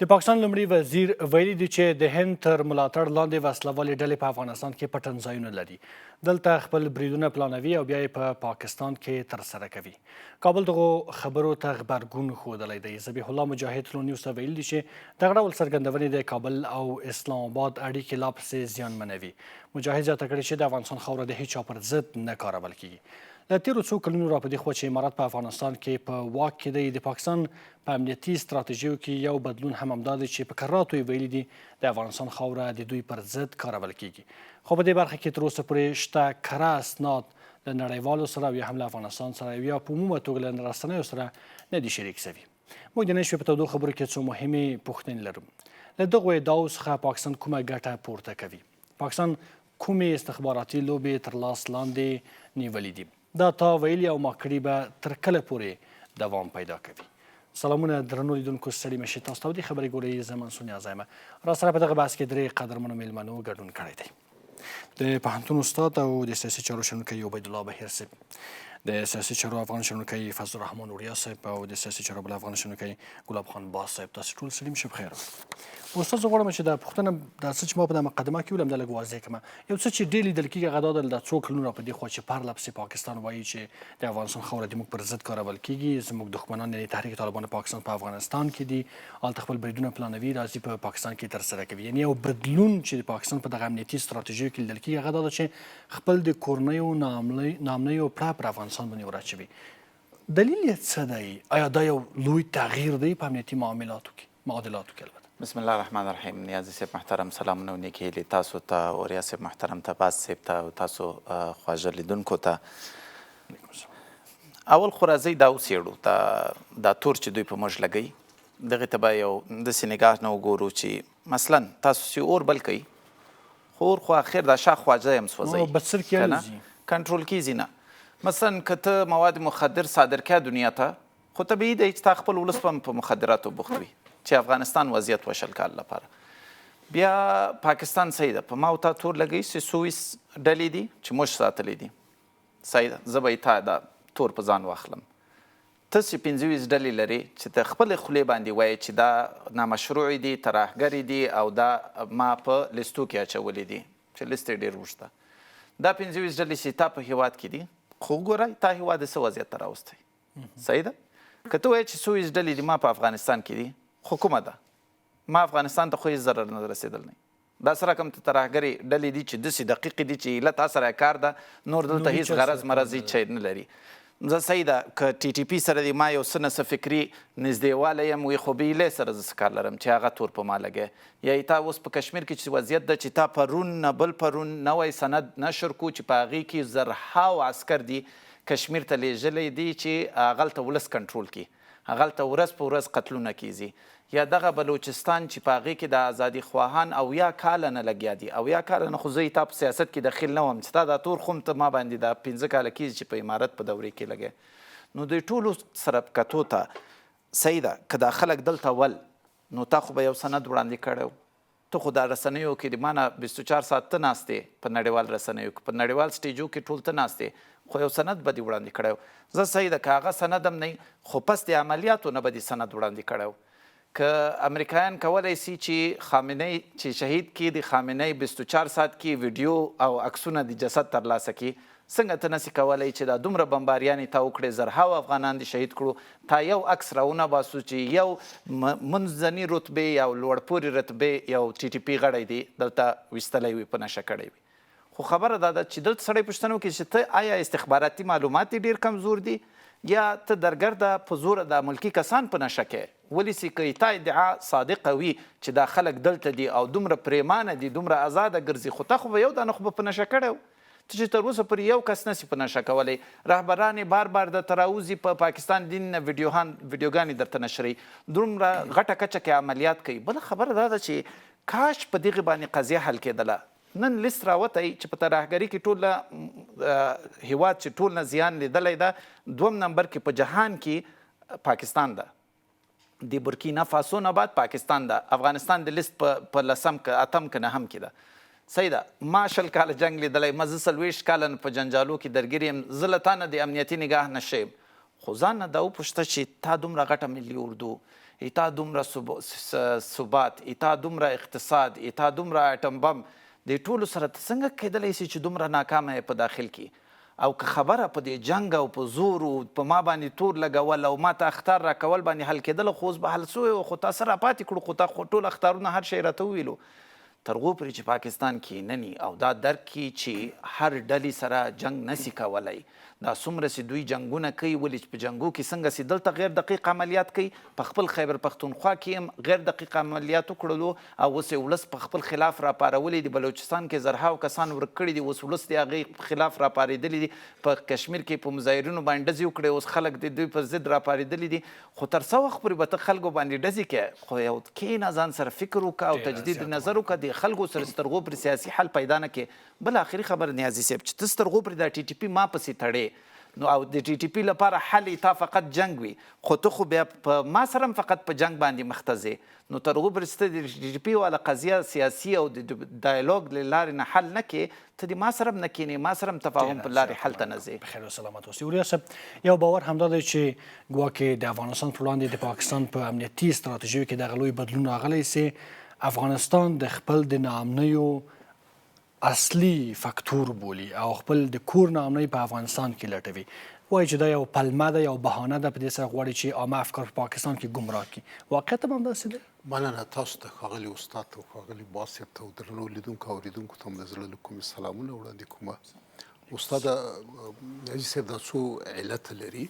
د پاکستان لومړي وزیر ویلي دي چې د هند تر ملاتړ لاندې وسلوالې ډلې په افغانستان کې پټن ځایونه لري. دلته خپل بریدونه پلانوي او بیا یې په پاکستان کې ترسره کوي. کابل دغو خبرو ته غبرګون ښودلی دی. ذبیح الله مجاهد تورونو ته ویلي دي چې دغه ډول څرګندونې د کابل او اسلام آباد اړیکې لا پسې زیانمنوي. مجاهد زیاته کړې چې د افغانستان خاوره د هیچ چا پر ضد نه کارول کیږي. له تیرو څو کلونو را په دې خوا چې امارات په افغانستان کې په واک کې دی، د پاکستان په امنیتي ستراتیژیو کې یو بدلون هم همدا دی چې په کراتو یې ویلي دي د افغانستان خاوره د دوی پر ضد کارول کیږي. خو په دې برخه کې تر اوسه پورې شته کره اسناد له نړیوالو سره او یا هم له افغانستان سره یا په عمومه توګه له رسنیو سره نه دي شریک سوي. موږ د نن شپې په تودو خبرو کې څو مهمې پوښتنې لرو. له دغو ادعاو څخه پاکستان کومه ګټه پورته کوي؟ پاکستان کومې استخباراتي لوبې تر لاس لاندې نیولې دي؟ دا تا ویلي او ما کړي به تر کله پورې دوام پیدا کوي؟ سلامونه درنو لیدونکو، ستړي مه شئ. تاسو تودې خبرې ګورئ. زه منصور نیازي یم. را سره په دغه بحث کې درې قدرمنو مېلمنو ګډون کړی دی. د پوهنتون استاد او د سیاسي چارو شنونکی عبیدالله بهیر صاحب، د سیاسي چارو افغان شنونکی الرحمن اوریا صاحب او د سیاسي چارو بل افغان شنونکی ګلاب صاحب. تاسو ټول سلیم شئ بخیر. استاد، زه غواړم چې دا پوښتنه دا څه چې ما په دا مقدمه کې ویلم دا لږ واضح کړم. یو څه چې ډېر لیدل کېږي هغه دا ده دا څو کلونه په دې خوا چې پرله پسې پاکستان وایي چې د افغانستان خاوره د موږ پر ضد کارول کېږي. زموږ دښمنان یعنې تحریک طالبان پاکستان په افغانستان کې دي، هلته خپل بریدونه پلانوي، راځي په پاکستان کې ترسره کوي. یعنې یو بدلون چې د پاکستان په دغه امنیتي ستراتیژیو کې لیدل کېږي هغه دا ده چې خپل د کورنیو نامنیو پړه پر افغانستان باندې وراچوي. دلیل یې څه دی؟ آیا دا یو لوی تغییر دی په امنیتي معادلاتو کې؟ بسم الله الرحمن الرحیم. نیازي صاحب محترم، سلامونه و نیکې هیلې تاسو ته، اوریا صاحب محترم ته، اباد صاحب ته او تاسو خواږه لیدونکو ته. اول خو راځئ دا وڅېړو دا تور چې دوی په موږ لګوي دغې ته به یو داسې نګاه نه وګورو چې مثلا تاسو چې اور بل کوئ خو اور خو اخر دا شا خواجه یم سوځوي، بڅر کې الوزي، کنټرول کیږي نه. مثلا که ته مواد مخدر صادر کړه دنیا ته، خو طبیعي دی چې تا خپل ولس په مخدراتو بوخت وي چې افغانستان وضعیت وشل کال لپاره. بیا پاکستان صحیح ده، په ما او تا تور لګوي چې 24 ډلې دي چې موږ ساتلې دي. صحیح ده، زه به یې تا دا تور په ځان واخلم. ته چې 25 ډلې لرې چې ته خپلې خولې باندې وایې چې دا نامشروع دي، ترهګرې دي او دا ما په لیستو کې اچولې دي چې لیست یې ډېر اوږد ده. دا 25 ډلې چې تا په هېواد کې دي، خو وګوره تا هېواد یې څه وضعیت ته راوستی. صحیح ده، که ته وایې چې 24 ډلې دي ما په افغانستان کې دي، خو کومه ده؟ ما افغانستان ته خو هېڅ ضرر نه رسېدل نه. دا سره کوم ته ترهګرې ډلې دي چې داسې دقیقې دي چې ایله تا سره کار ده، نور دلته هېڅ غرض مرض هېڅ شی نه لري. زه صحیح ده که ټي ټي پي سره دی ما یو څه نه څه فکري نږدېوالی یم وي، خو به ایلې سره زه څه کار لرم چې هغه تور په ما لګی. یا تا اوس په کشمیر کې چې وضعیت ده چې تا پرون نه بل پرون نوی سند نشر کړو چې په هغې کې زرهاو عسکر دي کشمیر ته لیږلی دي چې هغلته ولس کنټرول کړي، هغلته ورځ په ورځ قتلونه کیږي. یا دغه بلوچستان چې په هغې کې د ازادي خواهان اویا کاله نه لګیا دي، اویا کاله نه، خو زه تا په سیاست کې دخیل نه وم چې تا دا تور خو ته ما باندې دا 15 کاله کېږي چې په امارت په دورې کې لګی. نو دوی ټولو سره کتو ته صحیح ده که دا خلک دلته ول نو تا خو به یو سند وړاندې کړی، ته خو دا رسنیو کې د ما نه 24 ساعت ته ناست یې په نړیوال رسنیو کې، په نړیوال سټیجو کې ټول ته ناست یې، خو یو سند به دې وړاندې کړی. زه صحیح ده که هغه سند هم نه خو پس د عملیاتو نه به دې سند وړاندې کړی. که امریکایان کولی سي چې خامنه‌ای چې شهید کړي د خامنه‌ای 24 ساعت کې ویډیو او عکسونه د جسد ترلاسه کړي، څنګه ته نسي کولی چې دا دومره بمباریانې تا وکړې، زرهاو افغانان دې شهید کړو، تا یو عکس راونه باسو چې یو منځني رتبې یا لوړپورې رتبې یو ټي ټي پي غړی دی دلته ویستلی وي، په نشه کړی وي. خو خبره دا ده چې دلته سړی پوښتنه وکړي چې ته آیا استخباراتي معلومات دې ډېر کمزور دي یا ته درګرده په زوره د ملکي کسان په نشه کې؟ ولې چې که تا ادعا صادقه وي چې دا خلک دلته دي او دومره پریمانه دي، دومره ازاده ګرځي، خو تا خو به یو دانه خو به په نشه کړی و. ته چې تر اوسه پورې یو کس نسي په نشه کولی. رهبران یې بار درته راوځي په پاکستان دین نه ویډیوګانې درته نشروي، دومره غټه کچه کې عملیات کوي. بله خبره دا ده چې کاش په دغې باندې قضیه حل کېدله. نن لیست راوتی چې په ترهګرۍ کې ټول هیواد چې ټول نه زیان لیدلی ده، 2 نمبر کې په جهان کې پاکستان ده، د بورکینا فاسو نه بعد پاکستان ده، افغانستان د لیست په 10 که 8 که 9 کې ده. صحیح ده، ما 20 کاله جنګ لیدلی، ما زه 40 کاله په جنجالو کې درګیر یم، زه له تا نه د امنیتي نګاه نه ښه یم. خو ځان نه دا وپوښته چې تا دومره غټه ملي اردو ایتا دومره ثبات، ایتا دومره اقتصاد، ایتا دومره اټم بم، د ټولو سره ته څنګه کیدلی سي چې دومره ناکامه یې په داخل کې؟ او که خبره په دې جنګ او په زور او په ما باندې تور لګول او ما ته اخطار راکول باندې حل کېدله، خو اوس به حل سوی و، خو تا څه راپاتې کړو؟ خو تا ټول اخطارونه هر شی راته وویلو. تر هغو پورې چې پاکستان کې نني او دا درک کړي چې هر ډلې سره جنګ نسي کولی، دا څومره چې دوی جنګونه کوي، ولې چې په جنګو کې څنګه چې دلته غیر دقیق عملیات کوي، په خپل خیبر پښتونخوا کې هم غیر دقیق عملیات وکړلو او اوس یې ولس په خپل خلاف راپارولي دي. بلوچستان کې زرهاو کسان ورک کړي دي، اوس ولس د هغې خلاف راپارېدلي دي. په کشمیر کې په مظاهرینو باندې ډزې وکړې، اوس خلک د دوی پر ضد راپارېدلي دي. خو تر څه وخت پورې به ته خلکو باندې ډزې کوې؟ خو یو کښېنه، ځان سره فکر وکړه او تجدید نظر وکړه، د خلکو سره سترغو پر سیاسي حل پیدا نه کړې. بل آخري خبر نیازي صاحب، چې ته سترغو پرې دا ټي ټي پي ما پسې تړې، نو او د ټي ټي پي لپاره حل تا فقط جنگ وي، خو ته خو بیا په ما سره هم فقط په جنگ باندې مخته ځې. نو تر هغو پورې چې ته د ټي ټي پي والا قضیه سیاسي او د ډایالوګ له لارې نه حل نه کړې، ته د ما سره هم نه کښېنې، ما سره هم تفاهم په لارې حل ته نه ځې. بخیر او سلامت اوسئ. اوریا صاحب، یو باور همدا دی چې ګواکې د افغانستان پر وړاندې د پاکستان په امنیتي ستراتیژیو کې دغه لوی بدلون راغلی سي. افغانستان د خپل د ناامنیو اصلي فاکتور بولي او خپل د کور ناامنۍ په افغانستان کې لټوي. وایي چې دا یو پلمه ده، یو بهانه ده، په دې سره غواړي چې عامه افکار په پاکستان کې ګمراه کړي. واقعیت هم همداسې دی؟ مننه تاسو ته ښاغلي استاد ته او ښاغلي باسط ته او درنو لیدونکو او اورېدونکو ته م د زړه له کومې سلامونه وړاندې کومه. استاده نیازي صاحب دا څو علت لري.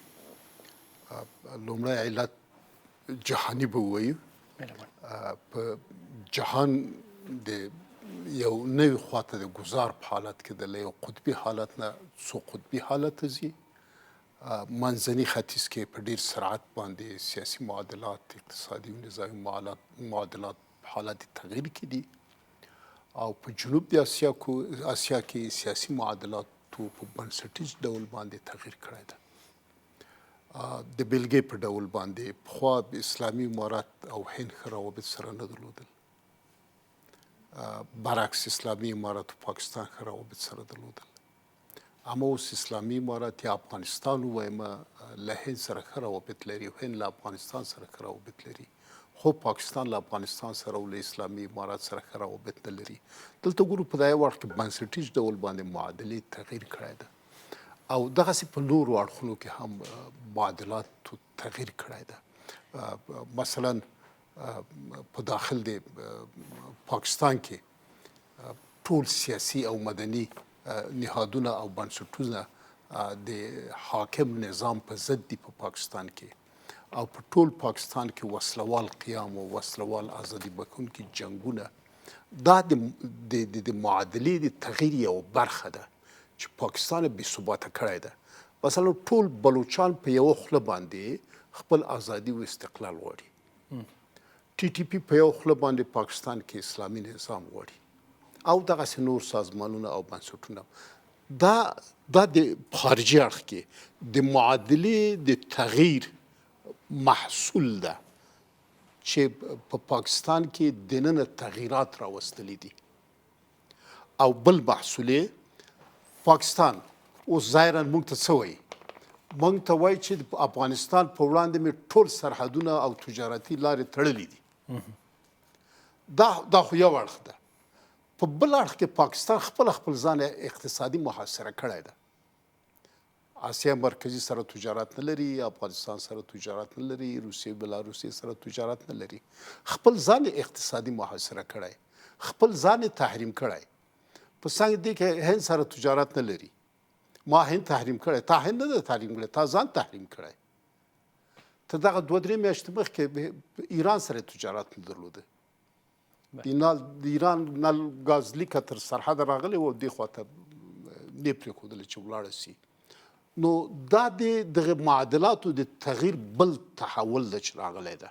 لومړی علت جهاني به ووایو، په جهان د یو نوي خواته د ګزار په حالت کې د له یو قطبي حالت نه څو قطبي حالت ته ځي. منځني ختیځ کې په ډیر سرعت باندې سیاسي معادلات، اقتصادي او نظامي معادلات په حالت تغییر کې دي، او په جنوب د اسیا کې سیاسي معادلاتو په بنسټیز ډول باندې تغییر کړی ده. د بیلګې په ډول باندې پخوا اسلامي امارات او هند ښه روابط سره نه درلودل، برعکس اسلامي امارات او پاکستان ښه روابط سره درلودل. اما اوس اسلامي امارات یا افغانستان ووایم له هند سره ښه روابط لري او هند له افغانستان سره ښه روابط لري، خو پاکستان له افغانستان سره او له اسلامي امارات سره ښه روابط نه لري. دلته ګورو په دغه وخت کې بنسټیز ډول باندې معادلې تغییر کړی ده او دغسې په نورو اړخونو کې هم معادلاتو تغییر کړی ده. مثلا په داخل د پاکستان کې ټول سیاسي او مدني نهادونه او بنسټونه د حاکم نظام په ضد دي په پاکستان کې، او په ټول پاکستان کې وسلوال قیام او وسلوال ازادي بخښونکي جنګونه دا د معادلې د تغییر یو برخه ده چې پاکستان بې ثباته کړی ده. مثلا ټول بلوچان په یوه خوله باندې خپل ازادي او استقلال غواړي، ټي ټي پي په یوه خوله باندې پاکستان کې اسلامي نظام غواړي، او دغسې نور سازمانونه او بنسټونه. دا د خارجي اړخ کې د معادلې د تغییر محصول ده چې په پاکستان کې دننه تغییرات راوستلی دي. او بل محصول پاکستان اوس ظاهرا موږ ته څه وایي؟ موږ ته وایي چې د افغانستان په وړاندې مې ټول سرحدونه او تجارتي لارې تړلي دي. دا خو یو اړخ ده. په بل اړخ کې پاکستان خپل ځان اقتصادي محاصره کړی ده. آسیا مرکزي سره تجارت نه لري، افغانستان سره تجارت نه لري، روسیې بلاروسیې سره تجارت نه لري. خپل ځان اقتصادي محاصره کړی، خپل ځان تحریم کړی. په څنګ دې کې هند سره تجارت نه لري، ما هند تحریم کړی، تا هند نه ده تحریم کړی، تا ځان تحریم کړی. ته دغه 2-3 میاشتې مخکې ایران سره تجارت نه درلوده. د ایران نل ګاز لیکه تر سرحده راغلی و، دې خواته نه پرېښودله چې ولاړه سي. نو دا د دغه معادلاتو د تغییر بل تحول ده چې راغلی ده.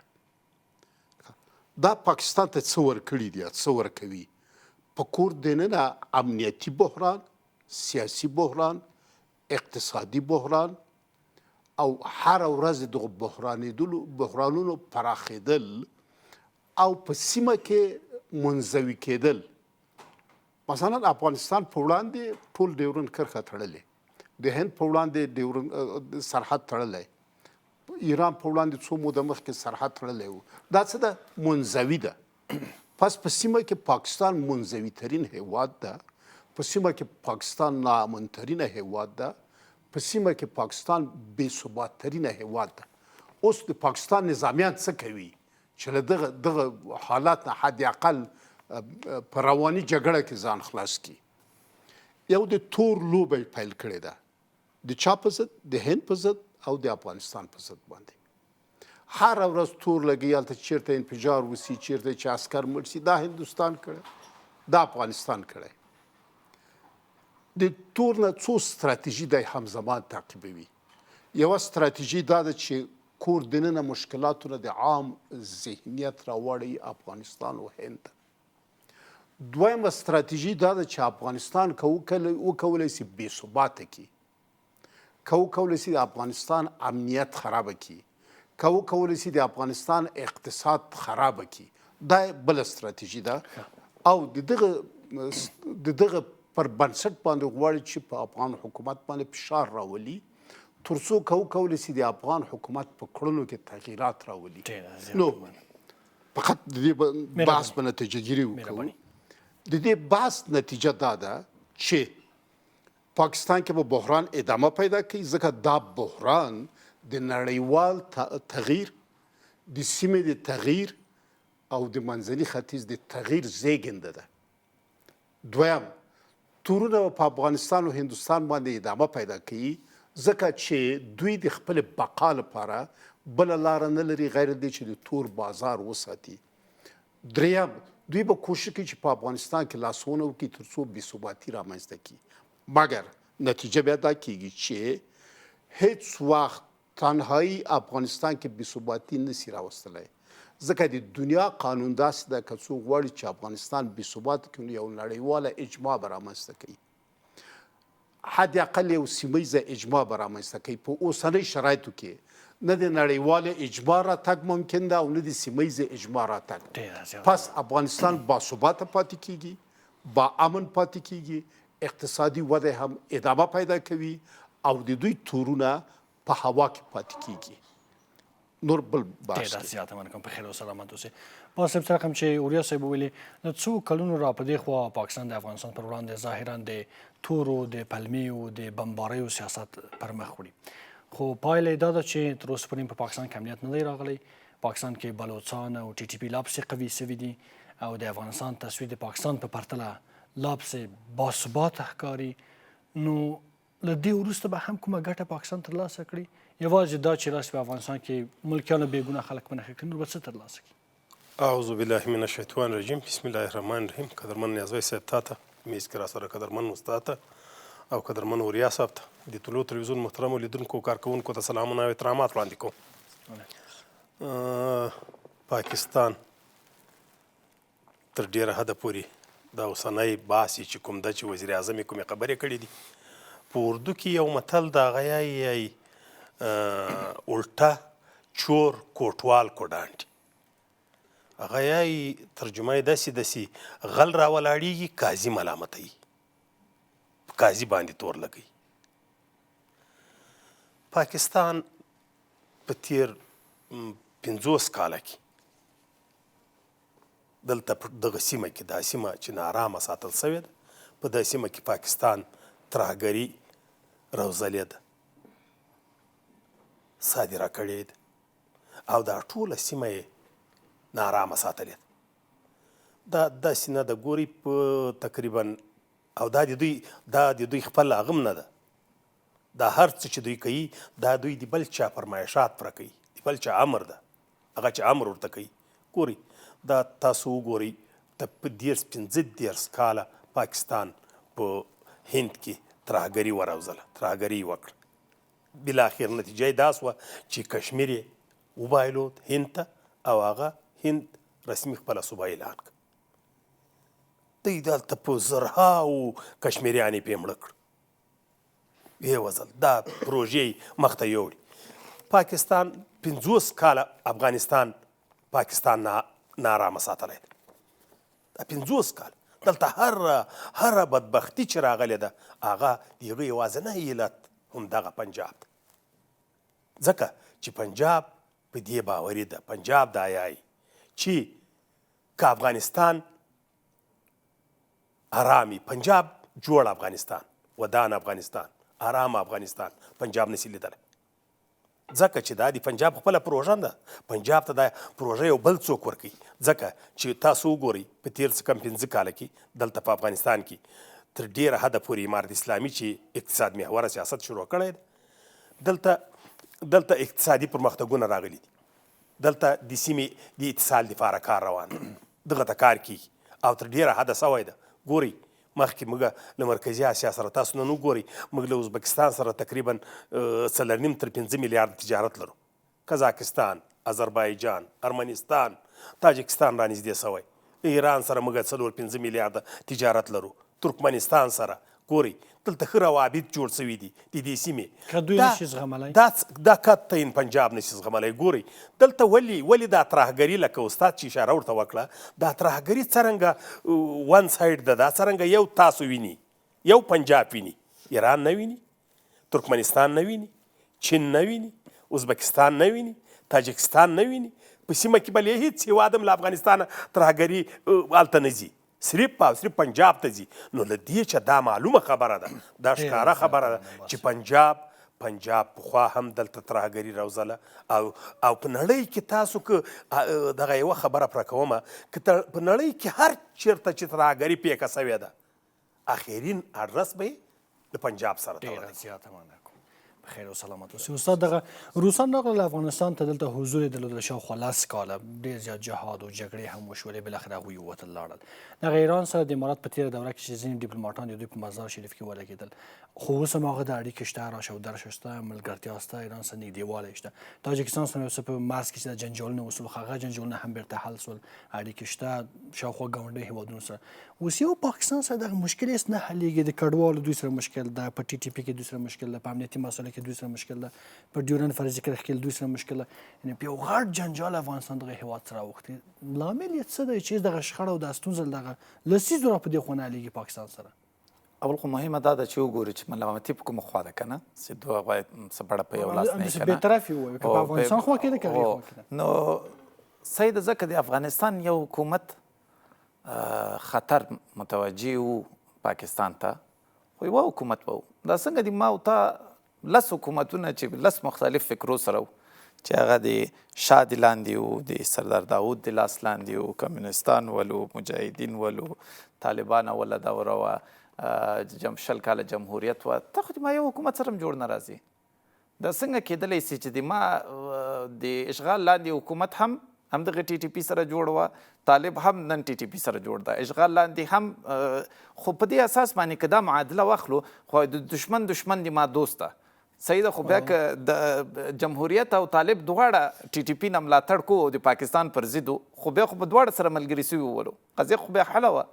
دا پاکستان ته څه ورکړي دي، څه ورکوي؟ په کور دننه امنیتي بحران، سیاسي بحران، اقتصادي بحران، او هر ورځ دغه بحرانونو پراخېدل او په سیمه کې منزوي کېدل. مثلا افغانستان په وړاندې ټول ډیورنډ کرښه تړلې، د هند په وړاندې ډیورنډ سرحد تړلی، ایران په وړاندې څو موده مخکې سرحد تړلی و. دا څه ده؟ منزوي ده. پس په سیمه کې پاکستان منزوي ترین هیواد ده، په سیمه کې پاکستان ناامن ترینه هیواد ده، په سیمه کې پاکستان بې ثبات ترینه هیواد ده. اوس د پاکستان نظامیان څه کوي چې له دغه حالات نه حد اقل په رواني جګړه کې ځان خلاص کړي. یو د تور لوبه پیل کړې ده، د چا په ضد؟ د هند په ضد او د افغانستان په ضد باندې. هر ورځ تور لګي، هلته چیرته انفجار وسي، چیرته چې عسکر مړ سي. دا هندوستان کړی، دا افغانستان کړی. د تور نه څو ستراتیژي دی همزمان تعقیبوي. یوه ستراتیژي دا ده چې کور دننه مشکلاتونه د عام ذهنیت راوړي افغانستان او هند. دویمه ستراتیژي دا ده چې افغانستان وکولی سي بې ثباته کړي، که وکولی سي د افغانستان امنیت خرابه کړي، که وکولی سي د افغانستان اقتصاد خرابه کړي. دا بله ستراتیژي ده. او د دغه پر بنسټ باندې غواړي چې په افغان حکومت باندې فشار راولي، تر څو که وکولی سي د افغان حکومت په کړنو کې تغییرات راولي. نو فقط د دې بحث په نتیجه ګیري وکړو. د دې بحث نتیجه دا ده چې پاکستان کې به بحران ادامه پیدا کوي، ځکه دا بحران د نړیوال تغییر، د سیمې د تغییر او د منځني ختیځ د تغییر زیږنده ده. دویم، تورونه په افغانستان او هندوستان باندې ادامه پیدا کوي، ځکه چې دوی د خپل بقا لپاره بله لاره نه لري غیر دې چې د تور بازار وساتي. دریم، دوی به کوشش کوي چې په افغانستان کې لاسونه وکړي تر څو بې ثباتي رامنځته کړي. مګر نتیجه بیا دا کیږي چې هیڅ وخت تنهایی افغانستان کې بې ثباتي نشي راوستلی، ځکه د دنیا قانون داسې ده که څوک غواړي چې افغانستان بې ثباته کړي نو یو نړیواله اجماع به رامنځته کوي، حد اقل یو سیمه اجماع به رامنځته کوي. په اوسنۍ شرایطو کې نه د نړیواله اجماع راتګ ممکن ده او نه د سیمه اجماع راتګ. پس افغانستان باثباته پاتې کیږي، با امن پاتې کیږي، اقتصادي وده هم ادامه پیدا کوي او د دوی تورونه په هوا کې پاتې کیږي. نور بل بحث ډېره زیاته مننه کوم. په خیر او سلامت اوسئ. با صاحب څه رقم چې اوریا صاحب وویلې، د څو کلونو را په دې خوا پاکستان د افغانستان پر وړاندې ظاهرا د تورو، د پلمیو، د بمباریو سیاست پر مخ وړي، خو پایله یې دا ده چې تر اوسه پورې په پاکستان کې امنیت نه دی راغلی. پاکستان کې بلوچستان او ټي ټي پي لا پسې قوي سوي دي او د افغانستان تصویر د پاکستان په پرتله لا پسې باثباته ښکاري. نو له دې وروسته به هم کومه ګټه پاکستان ترلاسه کړي؟ یوازې دا چې راسي په افغانستان کې ملکیانو بېګونه خلک په نښه کړي، نور به څه ترلاسه کړي؟ اعوذ بالله من الشیطان الرجیم. بسم الله الرحمن الرحیم. قدرمن نیازي صاحب تا ته، میز کې راسره قدرمن استاد ته او قدرمن اوریا صاحب ته، د طلوع تلویزیون محترمو لیدونکو کارکوونکو ته سلامونه او احترامات وړاندې کوم. پاکستان تر ډېره حده پورې دا اوسنی بحث چې کوم ده چې وزیر اعظم یې کومې خبرې کړې دي، په اردو کې یو متل د هغه یایي الټه چور کوټوال کو ډانډي. هغه یایي ترجمه یې داسې غل راولاړېږي، قاضي ملامتوي، قاضي باندې تور لګوي. پاکستان په تیر 50 کاله کې دلته په دغه سیمه کې، دا سیمه چې ناارامه ساتل سوې ده، په دغه سیمه کې پاکستان ترهګري روزلې ده، صادره کړې ده او دا ټوله سیمه یې ناارامه ساتلې ده. دا داسې نه ده، ګوري په تقریبا، او دا د دوی خپل هغه نه ده، دا هر څه چې دوی کوي دا دوی د بل چا فرمایشات پوره کوي، د بل چا امر ده، هغه چې امر ورته کوي. ګوري دا تاسو وګورئ، د 15 کاله پاکستان په هند کې ترهګري وروزله، ترهګري وکړه. بالاخر نتیجه یې دا سوه چې کشمیر یې وبایلود هند ته او هغه هند رسمي خپله صوبه اعلان کړه. دوی دلته په زرهاو کشمیریان یې پرې مړه کړه، ویې وځل، دا پروژې مخ ته یوړي. پاکستان 50 کاله افغانستان پاکستان نارامه ساتلی دی. دا 50 کاله دلته هره بدبختي چې راغلې ده هغه د هغه یوازینی علت همدغه پنجاب ده، ځکه چې پنجاب په دې باوري ده، پنجاب دا یایي چې که افغانستان ارامي، پنجاب جوړ افغانستان، ودان افغانستان، ارام افغانستان پنجاب نشي لیدلی. ځکه چې دا د پنجاب خپله پروژه ده. پنجاب ته دا پروژه یو بل څوک ورکوي. ځکه چې تاسو وګورئ په تېر څه کم 5 کاله کې دلته په افغانستان کې تر ډېره حده پورې امارت اسلامي چې اقتصاد محوره سیاست شروع کړی دی، دلته اقتصادي پرمختګونه راغلي دي. دلته د سیمې د اتصال دپاره کار روان دی، دغه ته کار کیږي او تر ډېره حده سوی ده. ګورئ مخکې موږ له مرکزي اسیا سره تاسو نن وګورئ موږ له ازبکستان سره تقریبا 4.5 تر 5 میلیارد تجارت لرو. قزاقستان، آذربایجان، ارمنستان، تاجکستان رانږدې سوی. ایران سره موږ 4-5 میلیارده تجارت لرو. ترکمنستان سره ګورئ دلته ښه روابط جوړ شوي دي د دې سیمې. که دوی نشي زغملی دا قطعاً پنجاب نشي زغملی. ګورئ دلته ولې دا ترهګري لکه استاد چې اشاره ورته وکړه، دا ترهګري څرنګه ون سایډ ده، دا څرنګه یو تاسو ویني، یو پنجاب ویني، ایران نه ویني، ترکمنستان نه ویني، چین نه ویني، ازبکستان نه ویني، تاجکستان نه ویني. په سیمه کې بل هېڅ هېواد هم له افغانستانه ترهګري هلته نه ځي، صرف او صرف پنجاب ته ځي. نو له دې چې دا معلومه خبره ده، دا ښکاره خبره ده چې پنجاب پخوا هم دلته ترهګري روزله او په نړۍ کې تاسو که دغه یوه خبره پوره کومه، که په نړۍ کې هر چېرته چې ترهګري پیښه سوې ده اخرین اډرس به یې د پنجاب سره ډېره زیاته مننه کوم. بخیر او سلامت اوسئ. استاد دغه روسان راغلل افغانستان ته، دلته حضور یې درلود شاوخوا 10 کاله، ډېر زیات جهاد او جګړې هم وشولې، بالاخره هغوی ووتل لاړل. دغه ایران سره د امارات په تېره دوره کې چې ځینې ډیپلوماټان د دوی په مزار شریف کې ولګېدل، خو اوس هم هغه د اړیکې شته، راشه و درشه شته، ملګرتیا شته، ایران سره نږدېوالی شته. تاجکستان سره یو څه په مرز کې چې د جنجالونه وسول، هغه جنجالونه هم بیرته حل سول، اړیکې شته شاوخوا ګاونډیو هېوادونو سره. اوس یو پاکستان سره دغه مشکل هېڅ نه حلېږي. د کډوالو دوی سره مشکل ده، په TTP کې دوی سره مشکل ده، په امنیتي مسایلو کې دوی سره مشکل ده، په ډیورنډ فرضي کرښې کې دوی سره مشکل ده. یعنې په یو غټ جنجال افغانستان دغه هېواد سره اوښتی. لامل یې څه دی چې دغه شخړه او دا ستونزه دغه لسیزو را په دې خوا نه حلېږي پاکستان سره؟ اول خو مهمه دا ده چې وګورو چې ملامتي په کومه خوا ده که نه، چې دوه باید څه بړه په یو لاس نه یې که نه، بېطرفي ووایو، که په افغانستان خوا کې ده که هغې خوا کې ده. نو صحیح ده، ځکه د افغانستان یو حکومت خطر متوجه و پاکستان ته، خو یوه حکومت به و. دا څنګه دي ما او تا 10 حکومتونه چې 10 مختلف فکرو سره و، چې هغه د شاه د لاندې و، د سردار داود د لاس لاندې و، کمونستان ولو، مجاهدین ولو، طالبان اوله دوره وه، 20 کاله جمهوریت وه. ته خو د ما یو حکومت سره هم جوړ نه راځي. دا څنګه کېدلی سي چې د ما د اشغال لاندې حکومت هم همدغه TTP سره جوړ وه، طالب هم نن TTP سره جوړ ده، اشغال لاندې هم. خو په دې اساس باندې که دا معادله واخلو، خو د دشمن د ما دوست ده، صحیح ده. خو بیا که د جمهوریت او طالب دواړه TTP نه ملاتړ کو او د پاکستان پر ضد، خو بیا خو په دواړه سره ملګري سوي ولو، قضیه خو بیا حله وه.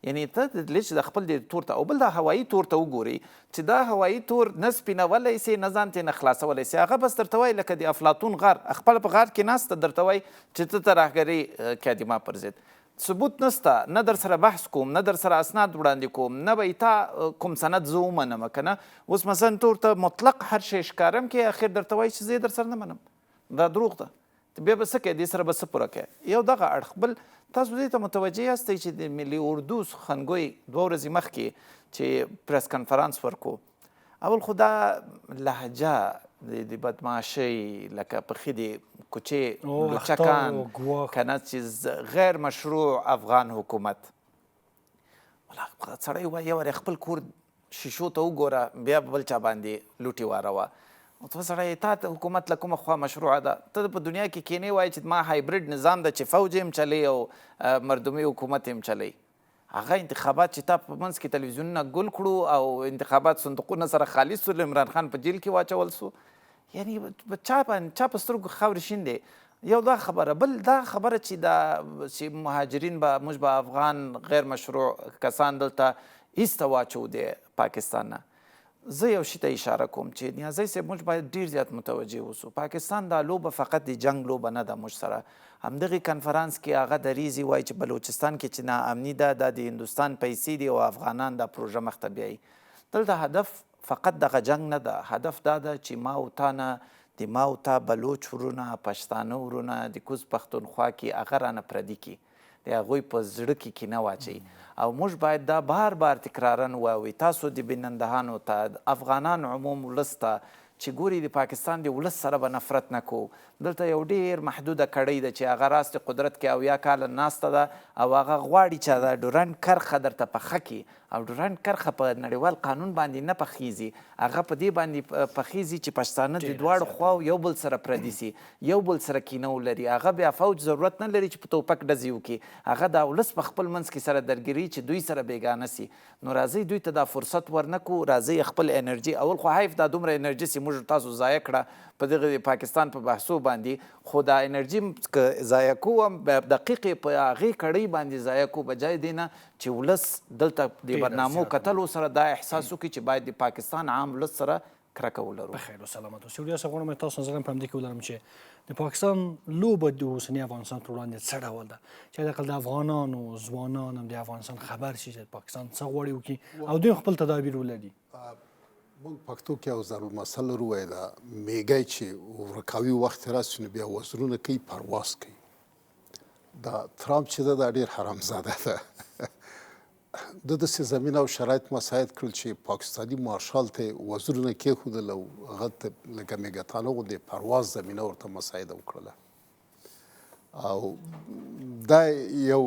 یعنی ته چې د خپل د تور ته او بل د هوایي تور ته وګورئ چې دا هوایي تور نه سپینولی سي، نه ځان ترې نه خلاصولی سي. هغه بس درته وایي لکه د افلاطون غار، خپل په غار کې ناسته درته وایي چې ته ترهګري کوې د ما پر ضد. ثبوت نسته، نه در سره بحث کوم، نه در سره اسناد وړاندې کوم، نه به تا کوم سند زه ومنم که نه. اوس مثلا تور ته مطلق هر شی ښکارم کې، اخر درته وایي چې زه یې در سره نه منم. دا دروغ ده. بیا به څه کوې، دې سره به څه پوره کوې؟ یو دغه اړخ. بل تاسو دې ته متوجه یاستئ چې د ملي اردو خنګوی 2 ورځې مخکې چې پریس کنفرانس ورکو، اول خو دا لهجه د بدماشۍ لکه پخې د کوچې لوچکان که نه، چې غیر مشروع افغان حکومت. سړی وایي یو خپل کور شیشو ته وګوره، بیا به بل چا باندې لوټې واروه. ته سړی تا ته حکومت له کومه خوا مشروعه ده؟ ته په دنیا کې کینې وایي چې ما هایبرید نظام ده چې فوج هم چلی او مردمي حکومت هم چلی. هغه انتخابات چې تا په منځ کې تلویزیونونه ګل کړو او انتخابات صندوقونه سره خالي سول، عمران خان په جیل کې واچول سو. یعنې چا په سترګو خاورې شیندې. یو دا خبره. بل دا خبره چې مهاجرین به موږ به افغان غیر مشروع کسان دلته ایسته واچو د پاکستان نه. زه یو شي ته اشاره کوم چې نیازي صاحب موږ باید ډیر زیات متوجه اوسو. پاکستان دا لوبه فقط د جنگ لوبه نه ده موږ سره. همدغه کنفرانس کې هغه دریزي وایي چې بلوچستان کې چې ناامني ده، دا د هندوستان پیسې دي او افغانان دا پروژه مخ ته بیایي. دلته هدف فقط دغه جنگ نه ده، هدف دا ده چې ما او تا نه د ما او تا بلوچ ورونه پښتانه ورونه د کوز پښتونخوا کې هغه رانه پردي کړي د هغوی په زړه کې کینه واچوي او موږ باید دا بار بار تکرارا ووایو تاسو د بینندهانو ته افغانان عموم ولس ته چې ګوري د پاکستان د ولس سره به نفرت نه کوو دلته یو ډېر محدوده کړۍ ده چې هغه راست قدرت کې 70 کاله ناسته ده او هغه غواړي چې د ډورنډ کرښه درته پخه کړي او ډورنډ کرښه په نړیوال قانون باندې نه پخیږي هغه په دې باندې پخیږي چې پښتانه د دواړو خواو یو بل سره پردي سي یو بل سره کینه ولري هغه بیا فوج ضرورت نه لري چې په توپک ډزې وکړي هغه د ولس په خپل منځ کې سره درګیري چې دوی سره بیګانه سي نو راځئ دوی ته دا فرصت ورنکو راځئ خپل انرژي اول خو حیف دا دومره انرژي چې موږ تاسو ضایع کړه په دغه پاکستان په بحثو باندې خو دا انرژي که ضایع کوو دقیقې په هغې کړۍ باندې ضایع کوو بجای دی نه چې ولس دلته د برنامو کتلو سره دا احساس وکړي چې باید د پاکستان عام ولس سره کرکه ولرو بخیر و سلامت اوسئ اوریا صاحب غواړم تاسو نظر په همدې کې ولرم چې د پاکستان لوبه د اوسني افغانستان پر وړاندې څه ډول ده چې حداقل د افغانانو ځوانان هم د افغانستان خبر شي چې پاکستان څه غواړي وکړي او دوی خپل تدابیر ولري موږ پښتو کې یو ضرورمثل لرو وایي دا میږی چې ورکاوي وخت راسي نو بیا وزرونه کوي پرواز کوي دا ترامپ چې ده دا ډېر حرامزاده ده د داسې زمینه او شرایط مساعد کړل چې پاکستاني مارشال ته وزرونه کېښودل او هغه ته لکه میږتانه غوندې پرواز زمینه ورته مساعده وکړله او دا یو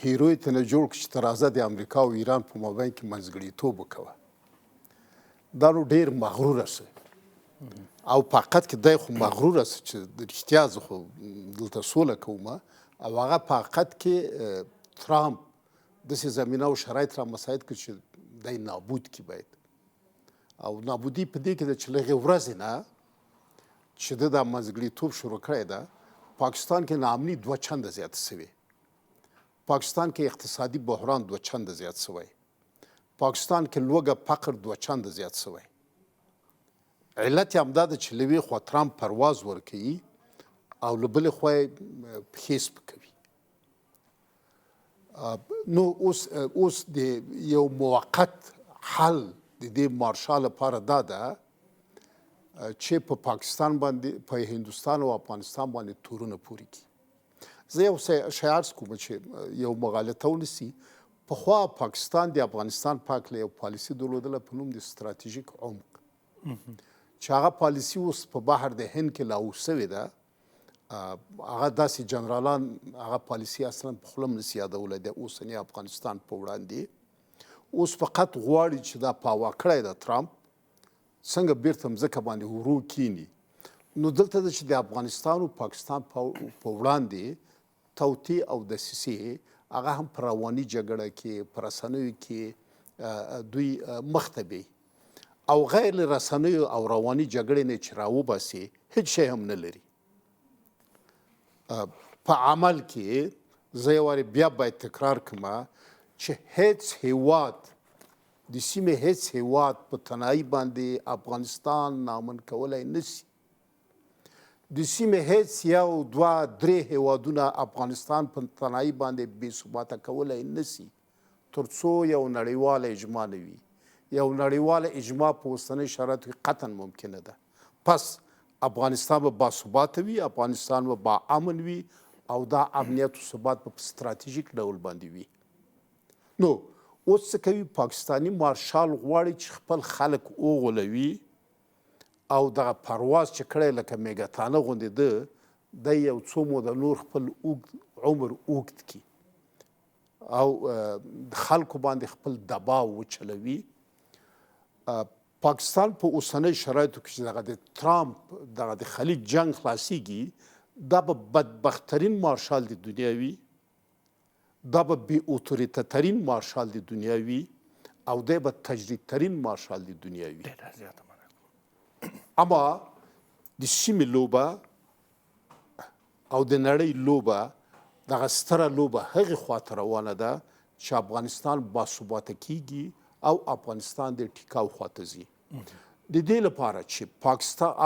هیرو یې ترنه جوړ کړ چې ته راځه د امریکا او ایران په مابین کې منځګړیتوب وکوه دا نو ډېر مغروره سه او په حقیقت کې دی خو مغروره سه چې د رښتیا زه خو دلته سوله کوم او هغه په حقیقت کې ترامپ داسې زمینه او شرایط را مساعد کړي چې دی نابود کړي باید او نابودي په دې کې ده چې له هغې ورځې نه چې ده دا منځګړیتوب شروع کړی ده پاکستان کې ناامني 2 چنده زیاته سوې پاکستان کې اقتصادي بحران 2 چنده زیات سوی پاکستان کې لوږه فقر 2 چنده زیات سوی علت یې همدا ده چې له یوې خوا ترامپ پرواز ورکوي او له بلې خوا یې پښې سپکوي نو اوس د یو موقت حل د دې مارشال لپاره دا ده چې په پاکستان باندې په هندوستان او افغانستان باندې تورونه پورې کړي زه یو شی عرض کوم چې یو مغالطه ونیسي پخوا پاکستان د افغانستان په هکله یو پالیسي درلودله په نوم د ستراتیژیک عمق چې هغه پالیسي اوس په بحر د هند کې لاهو سوې ده هغه داسې جنرالان هغه پالیسي اصلا په خوله هم نسي یادولی د اوسني افغانستان په وړاندې اوس فقط غواړي چې دا پاوا کړی ده ترامپ څنګه بیرته مځکه باندې ورو کینی نو دلته ده چې د افغانستان او پاکستان په وړاندې توطئې او دسیسې هغه هم په رواني جګړه کې په رسنیو کې دوی مخته بي او غیر له رسنیو او رواني جګړې نه چې راوباسي هیڅ شی هم نه لري په عمل کې زه یو وارې بیا باید تکرار کړم چې هیڅ هیواد د سیمې هیڅ هیواد په تنهایي باندې افغانستان نامن کولی نشي د سیمې هیڅ یو 2-3 هیوادونه افغانستان په تنهایي باندې بې ثباته کولی نشي تر څو یو نړیواله اجماع نه وي یو نړیواله اجماع په اوسنۍ شرایطو کې قطعا ممکنه ده پس افغانستان به باثباته وي افغانستان به باامن وي او دا امنیت او ثبات په ستراتیژیک ډول باندې وي نو اوس څه کوي پاکستاني مارشال غواړي چې خپل خلک وغولوي او دغه پرواز چې کړی لکه میږتانه غوندې ده دی یو څو موده نور خپل عمر اوږد کړي او خلکو باندې خپل دباو وچلوي پاکستان په اوسنۍ شرایطو کې چې دغه د ترامپ دغه د خلیج جنګ خلاصیږي دا به بدبختترین مارشال د دنیا وي دا به بې اوتوریته ترین مارشال د دنیا وي او دی به تجریدترین مارشال د دنیا وي اما د سیمې لوبه او د نړۍ لوبه دغه ستره لوبه هغې خواته روانه ده چې افغانستان باثباته کیږي او افغانستان د ټیکاو خواته ځي د دې لپاره چې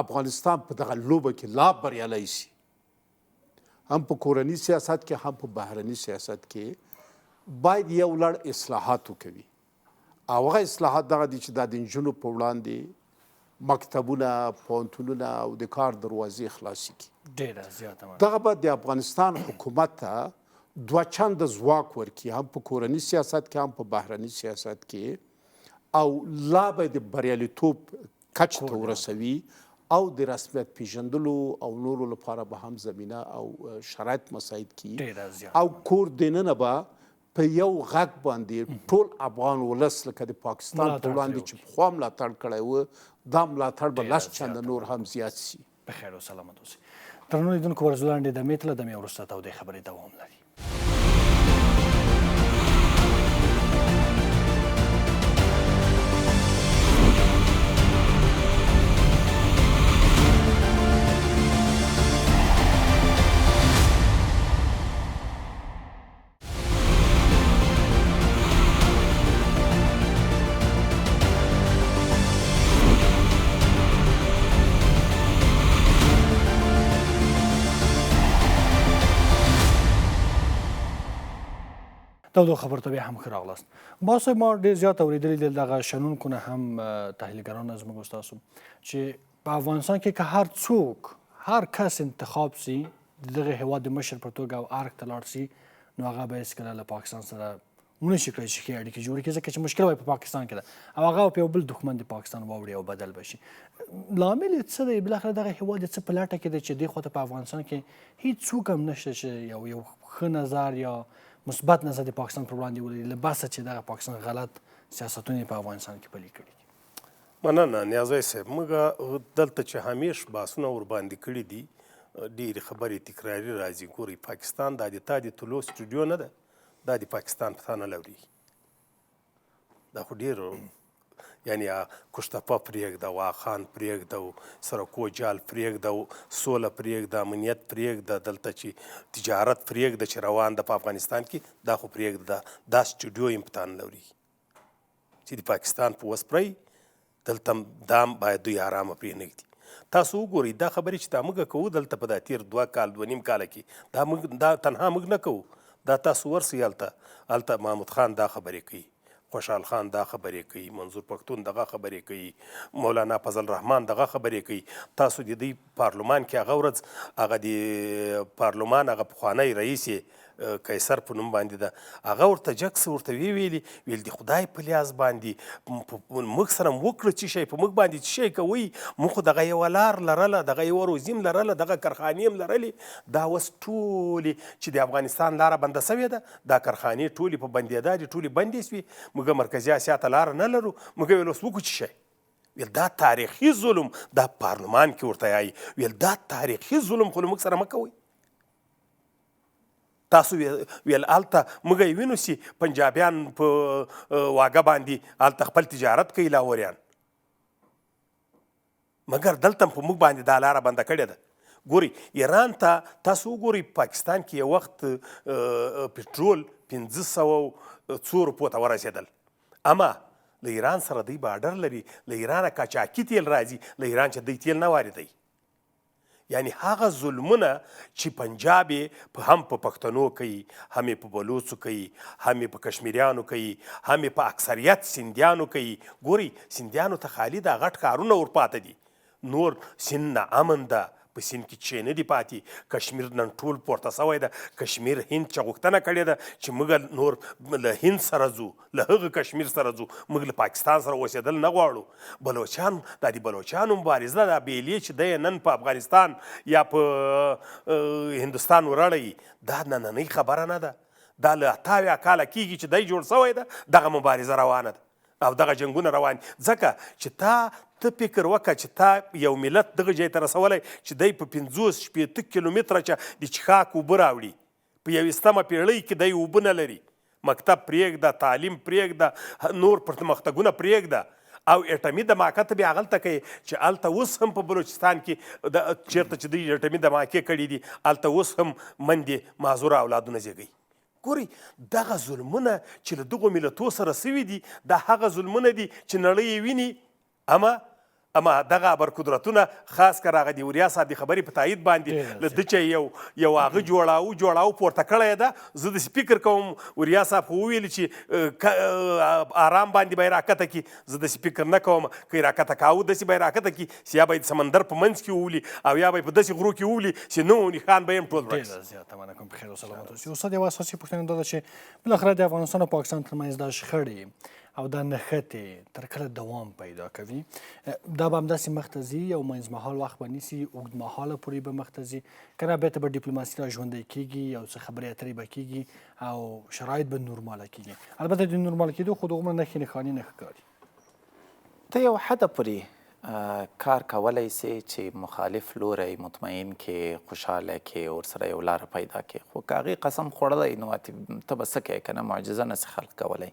افغانستان په دغه لوبه کې لا بریالی سي هم په کورني سیاست کې هم په بهرني سیاست کې باید یو لړ اصلاحات وکوي او هغه اصلاحات دغه دي چې دا د نجونو په وړاندې مکتبونه پوهنتونونه او د کار دروازې خلاصې کړي. ډېره زیاته دغه به د افغانستان حکومت ته دوه چنده ځواک ورکړي، هم په کورني سیاست کې هم په بهرني سیاست کې، او لا به د بریالیتوب کچ ته ورسوي او د رسمیت پیژندلو او نورو لپاره به هم زمینه او شرایط مساعد کړي، او کور دننه به په یو غږ باندې ټول افغان ولس لکه د پاکستان په وړاندې چې پخوا ملاتړ کړی و دا ملاتړ به لس چنده نور هم زیات سي. په خیر او سلامت اوسئ. درنو لیدونکو ورځو لاندې دمې ته له دمې وروسته تودې خبرې دوام لري. تودو خبر ته بیا هم ښه راغلاست. باسه ما ډېر زیات اورېدلي دي دغه شنونکو نه هم تحلیلګران زموږ او ستاسو چې په افغانستان کې که هر څوک هر کس انتخاب سي د دغه هېواد د مشر په توګه او ارګ ته لاړ سي نو هغه به هېڅکله له پاکستان سره ونشي کړی چې ښې اړیکې جوړې کړي، ځکه چې مشکل وایي په پاکستان کې ده او هغه په یو بل دښمن د پاکستان واوړي او بدل به شي. لامل یې څه دی؟ بالاخره دغه هېواد یې څه په لټه کې دی چې دې خواته په افغانستان کې هېڅ څوک هم نشته چې یو ښه نظر یا مثبت نظر د پاکستان پر وړاندې ولري له بسه چې دغه پاکستان غلط سیاستونه په افغانستان کې پلي کړي دي. مننه نیازي صاحب. موږ دلته چې همیش بحثونه ورباندې کړي دي ډېرې خبرې تکراري راځي. ګورئ پاکستان دا د تا د طلوع سټوډیو نه ده، دا د پاکستان په تا نه لوري. دا خو ډېر یعنی کشتپه پرېږده، واخان پرېږده، سرکو جال پرېږده، سوله پرېږده، امنیت پرېږده، دلته چې تجارت پرېږده چې روان ده په افغانستان کې، دا خو پرېږده. دا سټوډیو یې په تا نه لوري چې د پاکستان په وس پرئ دلته دا باید دوی آرامه پرې نه ږدي. تاسو وګورئ دا خبرې چې دا موږ کوو دلته په دا تېر 2 کال 2.5 کاله کې دا تنها موږ نه کوو، دا تاسو ورسئ هلته محمود خان دا خبرې کوي، خوشحال خان دا خبرې کوي، منصور پښتون دغه خبرې کوي، مولانا فضل الرحمن دغه خبرې کوي. تاسو د دوی پارلمان کې هغه ورځ هغه د پارلمان هغه پخوانی رئیس قیصر په نوم باندې ده، هغه ورته جکس ورته ویل د خدای په لیاز باندې موږ سره وکړه چې شی په موږ باندې چې شی کوئ، موږ خو دغه یوه لار لرله، دغه یوه روزیم لرله، دغه کارخانې هم لرلې، دا اوس ټولې چې د افغانستان لاره بنده سوې ده، دا کارخانې ټولې په بندېدا دي، ټولې بندې سوې، موږ مرکزي اسیا ته لاره نه لرو، موږ ویل اوس وکړو چې شی. ویل دا تاریخي ظلم، دا پارلمان کې ورته یایي، ویل دا تاریخي ظلم خو له موږ سره مه کوئ. تاسو ویل هلته موږ یې وینو چې پنجابیان په واګه باندې هلته خپل تجارت کوي لاهوریان، مګر دلته په موږ باندې دا لاره بنده کړې ده. ګورئ ایران ته تاسو وګورئ پاکستان کې یو وخت پټرول 500 روپو ته ورسېدل، اما له ایران سره دوی بارډر لري، له ایرانه کاچاکي تیل راځي، له ایران چې دوی تیل نه واردوي. یعنی هغه ظلمونه چې پنجاب هم په پښتنو کوي، هم یې په بلوڅو کوي، هم یې په کشمیریانو کوي، هم یې په اکثریت سیندیانو کوي. ګورئ سیندیانو ته خالي دا غټ کارونه ورپاته دي، نور سیند نه امن ده، په سیند کې چې نه دي پاتې. کشمیر نن ټول پورته سوی ده، کشمیر هند چې غوښتنه کړې ده چې موږ نور له هند سره ځو، له هغه کشمیر سره ځو، موږ له پاکستان سره اوسېدل نه غواړو. بلوچان دا د بلوچانو مبارزه دا بیلې چې دی نن په افغانستان یا په هندوستان ورړی، دا نننۍ خبره نه ده، دا له 78 کاله کېږي چې دی جوړ سوی ده، دغه مبارزه روانه ده او دغه جنګونه روان دي. ځکه چې ته فکر وکړه چې تا یو ملت دغه ځای ته رسولی چې دی په 50-60 کیلومتره چې د چښاک اوبه راوړي، په 21مه پیړۍ کې دی اوبه نه لري، مکتب پرېږده، تعلیم پرېږده، نور پرمختګونه پرېږده، او اټمي دماکه ته بیا هغلته کوي چې هلته اوس هم په بلوچستان کې چېرته چې دوی اټمي دماکې کړي دي، هلته اوس هم مندې معذوره اولادونه زېږوي. ګورئ دغه ظلمونه چې له دغو ملتو سره سوي دي، دا هغه ظلمونه دي چې نړۍ یې ویني، اما اما دغه ابرقدرتونه خاص کر هغه د اوریا صاحب د خبرې په تایید باندې له ده چې یو هغه جوړاو پورته کړی ده زه داسې فکر کوم اوریا صاحب خو وویل چې آرام باندې به یې راکته کړي زه داسې فکر نه کوم که یې راکته کاوه داسې به یې راکته کړي چې یا به یې د سمندر په منځ کې وولي او یا به یې په داسې غرو کې وولي چې نو نښان به یې هم ټول ورک ډېره زیاته مننه کوم بخیر او سلامت اوسئ استاد یوه اساسي پوښتنه دا ده چې بالاخره د افغانستان او پاکستان ترمنځ دا شخړې او دا نښتې تر کله دوام پیدا کوي دا به همداسې مخته ځي او منځمهال وخت به نیسي اوږدمهاله پورې به مخته ځي که نه بېرته به ډیپلوماسي را ژوندی کېږي یو څه خبرې اترې به کېږي او شرایط به نورماله کېږي البته د نورماله کېدو خو دغومره نښې نښانې نه ښکاري ته یو حده پورې کار کولی سي چې مخالف لوری مطمئن کې خوشحاله کې ورسره یو لاره پیدا کې خو که هغې قسم خوړلی نو ته به څه کوې که نه معجزه نه سي خلق کولی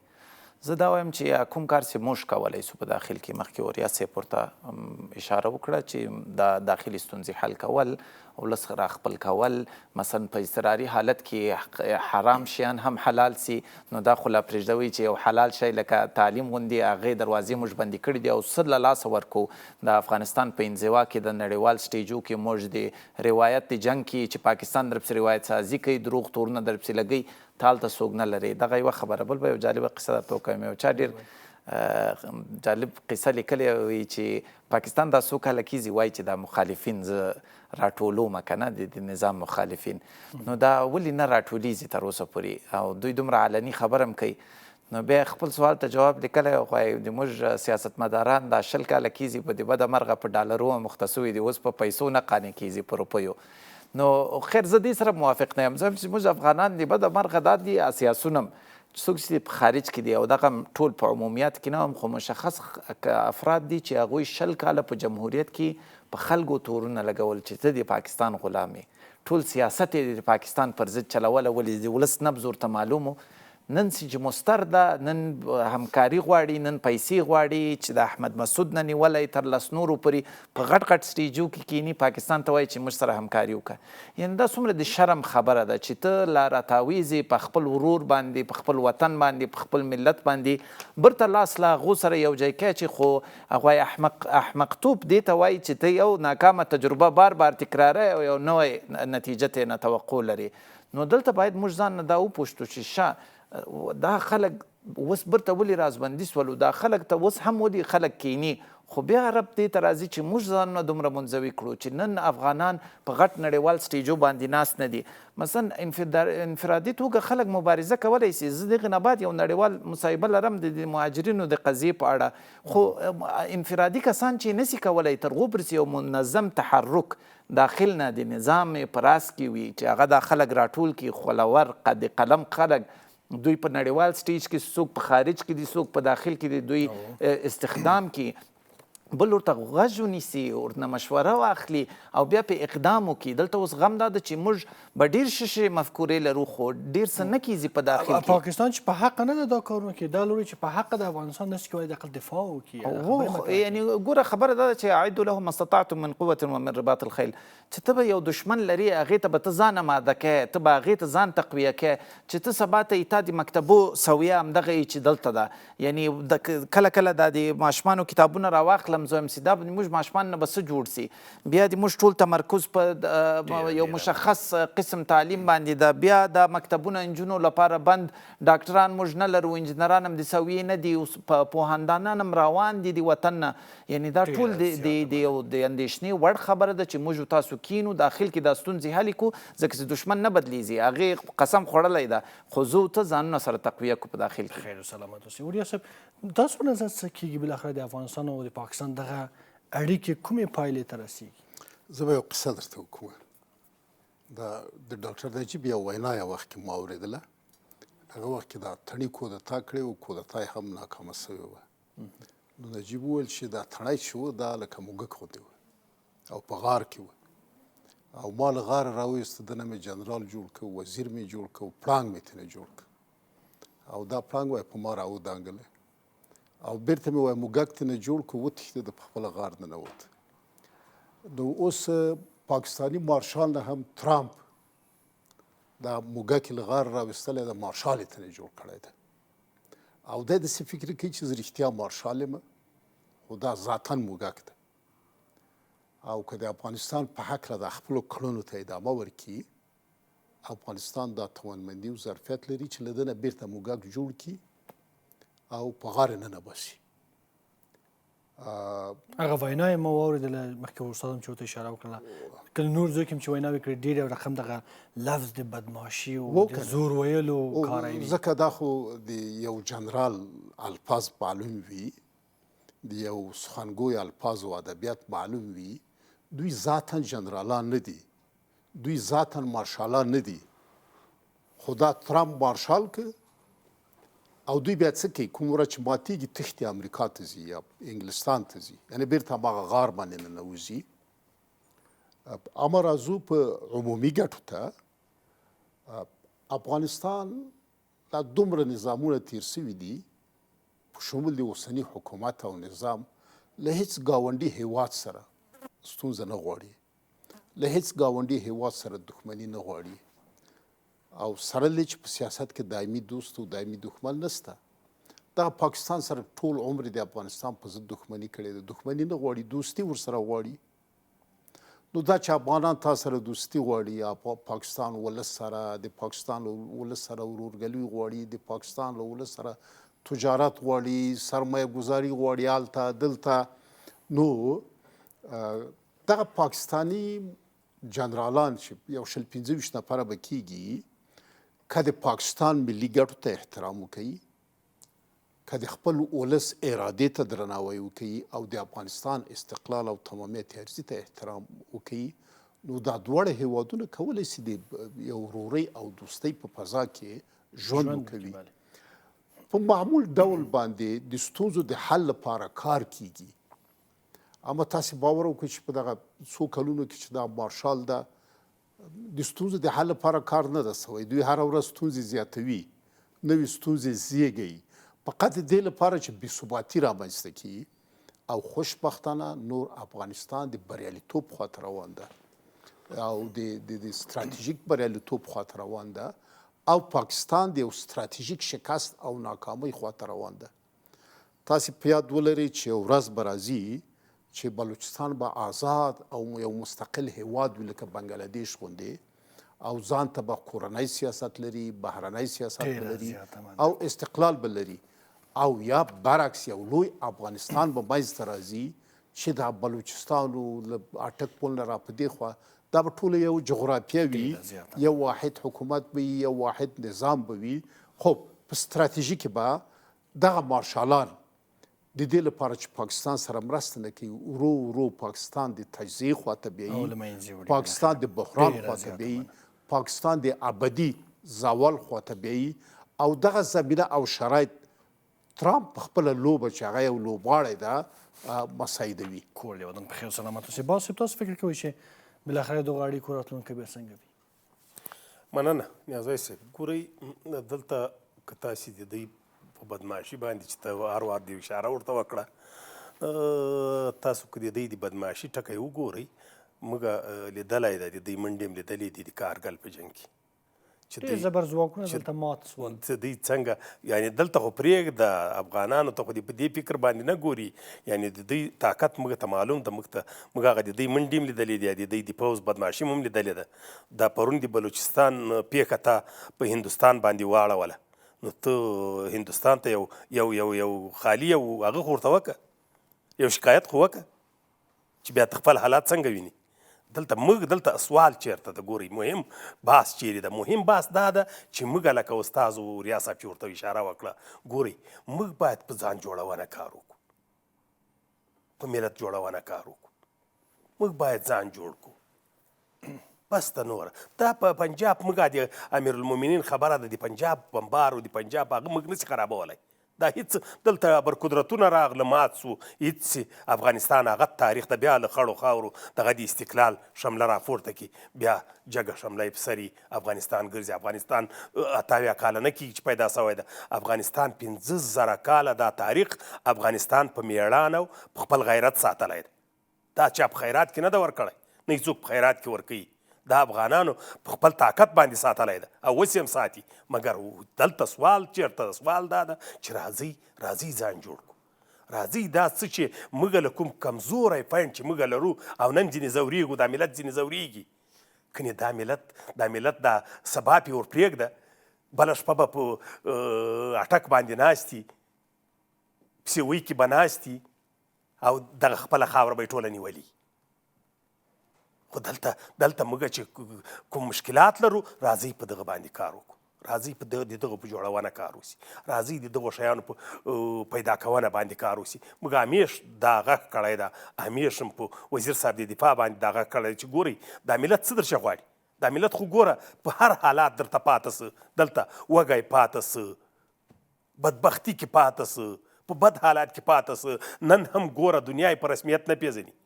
زه دا وایم چې کوم کار چې موږ کولی سو په داخل کې مخکې اوریا صاحب ورته اشاره وکړه چې د داخلي ستونزې حل کول ولس را خپل کول مثلا په اضطراري حالت کې حرام شیان هم حلال سي نو دا خو لا پرېږدوئ چې یو حلال شی لکه تعلیم غوندې هغې دروازې موږ بندې کړي دي او څه له لاسه ورکو د افغانستان په انزوا کې د نړیوال سټیجو کې موږ د روایت د جنګ کې چې پاکستان درپسې روایت سازي کوي دروغ تورونه درپسې لګوي تا هلته څوک نه لري دغه یوه خبره بل به یو جالبه قصه درته وکړم یو چا ډېر جالب قصه لیکلې وي چې پاکستان دا څو کاله کېږي وایي چې دا مخالفین زه راټولوم که نه د نظام مخالفین نو دا ولې نه راټولیږي تر اوسه پورې او دوی دومره علني خبره هم کوي نو بیا خپل سوال ته جواب لیکلی خو د موږ سیاستمداران دا 10 کاله کېږي په د بده مرغه په ډالرو مخته سوي دي اوس په پیسو نه قانع کېږي په روپیو نو خیر زه دې سره موافق نه یم زه چې موږ افغانان د بده مرغه دا دي سیاسونه څوک چې په خارج کې دي او دغه ټول په عمومیت کې نه هم خو مشخص افراد دي چې هغوی 10 کاله په جمهوریت کې په خلکو تورونه لګول چې ته د پاکستان غلام یې ټول سیاست یې د پاکستان پر ضد چلوله ولې د ولس نبض ورته معلوم نن چې مستر ده نن همکاري غواړي نن پیسې غواړي چې د احمد مسعود نه نیولی تر 10 نورو پورې په غټ غټ سټیجو کې کینی پاکستان ته وایي چې موږ سره همکاري وکړه یعنې دا څومره د شرم خبره ده چې ته لا راتاویزې په خپل ورور باندې په خپل وطن باندې په خپل ملت باندې برته لاس له هغو سره یو ځای کوې چې خو هغوی احمقتوب دې ته وایي چې ته یو ناکامه تجربه بار بار تکراروې او یو نوی نتیجه ته نه توقع لري نو دلته باید موږ ځان نه دا وپوښتو چې دا خلک اوس برته ولې رازبندي سولو دا خلک ته اوس هم ودي خلک کینی خو بیا رب دې ته راځي چې موږ ځانونه دومره منزوي کړو چې نن افغانان په غټ نړیوال سټیجو باندې ناست نه دي مثلا انفرادي توګه خلک مبارزه کولی سي زه دغې نه بعد یو نړیوال مصاحبه لرم د مهاجرینو د قضیې په اړه خو انفرادي کسان چې نسي کولی تر هغو پرسې یو منظم تحرک داخل نه د نظام په راس کې وي چې هغه دا خلک راټول کړي خولور قد قلم خلک دوی په نړیوال سټیج کې څوک په خارج کې دي څوک په داخل کې دي دوی استخدام کې بل ورته غږ ونیسي ورنه مشوره واخلي او بیا په اقدام وکړي دلته اوس غم دا ده چې موږ به ډېر ښه مفکورې لرو خو ډېر څه نه کېږي په داخل کې پاکستان چې په حق نه ده دا کارونه کوي دا لوري چې په حق د افغانستان نشي کولی د خپل دفاع وکړي یعنې ګوره خبره دا ده چې اعدوا لهم ما استطعتم من قوة ومن رباط الخیل چې ته به یو دشمن لري هغې ته به ته ځان اماده کوې ته به هغې ته ځان تقویه کوې چې ته سبا ته تا د مکتبو سویه همدغه یې چې دلته ده یعنې کله کله دا د ماشومانو کتابونه راواخلم زه هم چې دا به موږ ماشومان نه به څه جوړ سي بیا د موږ ټول تمرکز په یو مشخص قسم تعلیم باندې ده بیا د مکتبونه انجونو لپاره بند ډاکټران موږ نه لرو انجینران هم د سویې نه دي پوهندانان هم روان دي د وطن نه یعنې دا ټول د اندېښنې وړ خبره ده چې موږ تاسو کینو داخل کې دا ستونزې حل کړو ځکه چې دشمن نه بدلیږي هغې قسم خوړلی ده خو زه ته ځانونه سره تقویه کړو په داخل کې خیر و سلامت اوسئ اوریا صاحب تاسو په نظر څه کېږي بالاخره د افغانستان او د پاکستان دغه اړیکې کومې پایلې ته رسیږي زه به یو قصه درته وکړم د ډاکټر نجیب یو وینا یو وخت کې ما اورېدله هغه وخت کې دا تڼي کودتا کړې وه کودتا یې هم ناکامه سوې وه نو نجیب وویل چې دا تڼی چې و دا لکه موږک غوندې و او په غار کې و او ما له غاره راویسته دنه مې جنرال جوړ کړ وزیر مې جوړ کړ پړانګ مې ترې جوړ کړ او دا پړانګ وایي په ما راودانګلی او بیرته مې وایي موږک ترې جوړ کړ وتښتېد په خپله غار ننوت نو اوس پاکستاني مارشال نه هم ترامپ دا موږک یې له غاره راویستلی د مارشال یې ترې جوړ کړی ده او دی داسې فکر کوي چې زه رښتیا مارشال یم خو دا ذاتاً موږک ده او که د افغانستان په هکله د خپلو کړنو ته ادامه ورکړي، افغانستان دا توانمندي او ظرفیت لري چې له ده نه بیرته موږک جوړ کړي او په غاړه ننباسي. هغه وینا یې ما واورېدله مخکې استاد هم چې ورته اشاره وکړله، کله نور ځای کې هم چې ویناوې کړې ډېر یو رقم دغه لفظ د بدماشي او د زور ویلو کاروي. ځکه دا خو د یو جنرال الفاظ معلوم وي، د یو سخنګوی الفاظ او ادبیات معلوم وي. دوی ذاتا جنرالان نه دي، دوی ذاتا مارشالان نه دي، خو دا ترامپ مارشال که او دوی بیا څه کوي؟ کوم ورځ چې ماتېږي تښتي امریکا ته ځي یا انګلستان ته ځي، یعنې بیرته هماغه غار باندې ننوځي. اما راځو په عمومي ګټو ته. افغانستان دا دومره نظامونه تیر سوي دي په شمول د اوسني حکومت او نظام، له هیڅ ګاونډي هیواد سره ستونزه نه غواړي، له هیڅ ګاونډي هیواد سره دښمني نه غواړي، او سره له چې په سیاست کې دایمي دوست او دایمي دښمن نسته. دغه پاکستان سره ټول عمر د افغانستان په ضد دښمني کړې ده، دښمني نه غواړي، دوستي ورسره غواړي. نو دا چې افغانان تا سره دوستي غواړي یا پاکستان ولس سره د پاکستان ولس سره ورورګلوي غواړي، د پاکستان له ولس سره تجارت غواړي، سرمایه ګذاري غواړي هلته دلته، نو دغه پاکستاني جنرالان چې یو 25 نفره به کېږي، که د پاکستان ملي ګټو ته احترام وکوي، که د خپل ولس ارادې ته درناوی وکوي او د افغانستان استقلال او تمامیت ارضي ته احترام وکوي، نو دا دواړه هیوادونه کولی شي د یو ورورۍ او دوستۍ په فضا کې ژوند وکوي. په معمول ډول باندې د ستونزو د حل لپاره کار کیږي. اما تاسې باور وکړئ چې په دغه څو کلونو کې چې دا مارشال ده، د ستونزو د حل لپاره کار نه ده سوی. دوی هره ورځ ستونزې زیاتوي، نوې ستونزې زیږوي، فقط د دې لپاره چې بېثباتي رامنځته کړي. او خوشبختانه نور افغانستان د بریالیتوب خواته روان ده او د ستراتیژیک بریالیتوب خواته روان ده، او پاکستان د یو ستراتیژیک شکست او ناکامۍ خواته روان ده. تاسې په یاد ولرئ چې یو ورځ به راځي چې بلوچستان به آزاد او یو مستقل هیواد وي لکه بنګلادیش غوندې، او ځان ته به کورنی سیاست لري، بهرنی سیاست به لري او استقلال به لري، او یا برعکس یو لوی افغانستان به منځته راځي چې دا بلوچستان له اټک پل نه را په دې خوا دا به ټوله یو جغرافیه وي، یو واحد حکومت به وي، یو واحد نظام به وي. خو په ستراتیژي کې به دغه مارشالان د دې لپاره چې پاکستان سره مرسته نه کوي، ورو ورو پاکستان د تجزیې خواته بیایي، پاکستان د بحران خواته بیایي، پاکستان د ابدي زوال خواته بیایي. او دغه زمینه او شرایط ترامپ په خپله لوبه چې هغه یو لوبغاړی ده مساعدوي. کور دی ودان په خیر سلامت اوسئ. باز صاحب تاسو فکر کوئ چې بالاخره دغه اړیکو راتلونکی به څنګه وي؟ مننه نیازي صاحب. ګورئ دلته که تاسې د دوی په بدماشي باندې چې ته هر وار د اشاره ورته وکړه، تاسو که د دوی د بدماشي ټکی وګورئ، موږ لیدلی ده، د دوی منډې هم لیدلې دي د کارګل په جنګ کې ډېر زبر ځواکونه دلته مات شول. دوی څنګه یعنې دلته خو پرېږده افغانانو ته خو په دې فکر باندې نه ګوري، یعنې د دوی طاقت موږ ته معلوم ده، موږ هغه د دوی منډې هم لیدلې دي، د دوی د پوځ بدماشي هم لیدلې ده. دا پرون د بلوچستان پیښه ته په هندوستان باندې واړوله، نو ته هندوستان ته یو خالي یو هغه خو ورته وکړه، یو شکایت خو وکړه چې بیا ته خپل حالات څنګه ویني. دلته سوال چیرته ده؟ ګورئ مهم بحث چیرې ده؟ مهم بحث دا ده چې موږ لکه استاد اوریا صاحب چې ورته اشاره وکړه، ګورئ موږ باید په ځان جوړونه کار وکړو، په ملت جوړونه کار وکړو، موږ باید ځان جوړ کړو. بس ته نوره دا په پنجاب موږ د امیرالمؤمنین خبره ده، د پنجاب بمبار او د پنجاب هغه موږ نسي خرابولی. دا هیڅ دلته برقدرتونه راغله مات سو، هیڅ افغانستان هغه تاریخ ته بیا له خړو خاورو دغه د استقلال شمله راپورته کړي، بیا جګه شمله یې په سر افغانستان ګرځي. افغانستان 78 کاله نه کېږي چې پیدا سوی ده، افغانستان 15,000 کاله دا تاریخ افغانستان په میړانه او په خپل غیرت ساتلی ده. دا چا په خیرات کې نه ده ورکړی، نه یې څوک په خیرات کې ورکوي، دا افغانانو په خپل طاقت باندې ساتلی ده او اوس یې هم ساتي. مګر دلته سوال چیرته ده؟ سوال دا ده چې راځئ ځان جوړ کړو، راځئ دا څه چې موږ له کوم کمزوری پوینټ چې موږ لرو او نن ځینې ځورېږو دا ملت ځینې ځورېږي کنې دا ملت دا سبا پې ور پرېږده بله شپه به په اټک باندې ناستي پسې کې به ناستي او دغه خپله خاوره به یې ټوله نیولي خو دلته موږ چې کوم مشکلات لرو راځئ په دغه باندې کار وکړو راځئ په دغه په جوړونه کار وسي راځئ د دغو شیانو په پیدا کونه باندې کار وسي موږ همیش دا غږ کړی ده همیش هم په وزیر صاحب د دفاع باندې دا غږ کړی چې ګورئ دا ملت څه درشه غواړي دا ملت خو ګوره په هر حالات درته پاته څه دلته وږی پاته څه بدبختي کې پاته څه په بد حالات کې پاته څه نن هم ګوره دنیا یې په رسمیت نه پیژني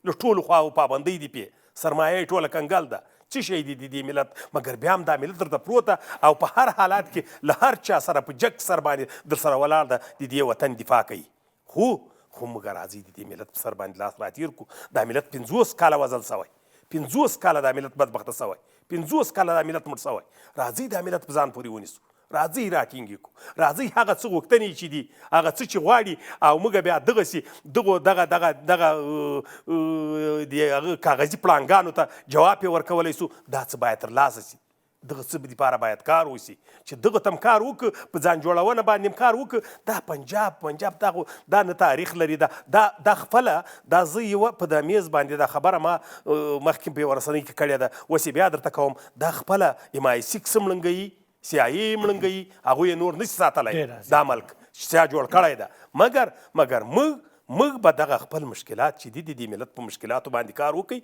له ټولو خواو پابندۍ دي پې سرمایه یې ټوله کنګل ده څه شی دي د دې ملت مګر بیا هم دا ملت درته پروته او په هر حالات کې له هر چا سره په جګ سر باندې در سره ولاړ ده د دې وطن دفاع کوي خو موږ راځئ د دې ملت په سر باندې لاس راتېر کړو دا ملت 50 کاله وژل سوی 50 کاله دا ملت بدبخته سوی 50 کاله دا ملت مړ سوی راځئ دا ملت په ځان پورې ونیسو راځئ راټینګ یې کړو راځئ هغه څه غوښتنې چې دي هغه څه چې غواړي او موږ بیا دغسې دغه هغه کاغذي پړانګانو ته جواب یې ورکولی سو دا څه باید ترلاسه سي دغه څه دپاره باید کار وسي چې دغه ته هم کار وکړو په ځان جوړونه باندې هم کار وکړو دا پنجاب دا نه تاریخ لري دا خپله دا زه یوه په د میز باندې دا خبره ما مخکې په یوه رسنۍ کې کړې ده اوس یې بیا درته کوم دا خپله MI6 مړنګوي CIA مړنګوي هغوی یې نور نشي ساتلی دا ملک چا جوړ کړی ده مګر موږ به دغه خپل مشکلات چې دي د دې ملت په مشکلاتو باندې کار وکړي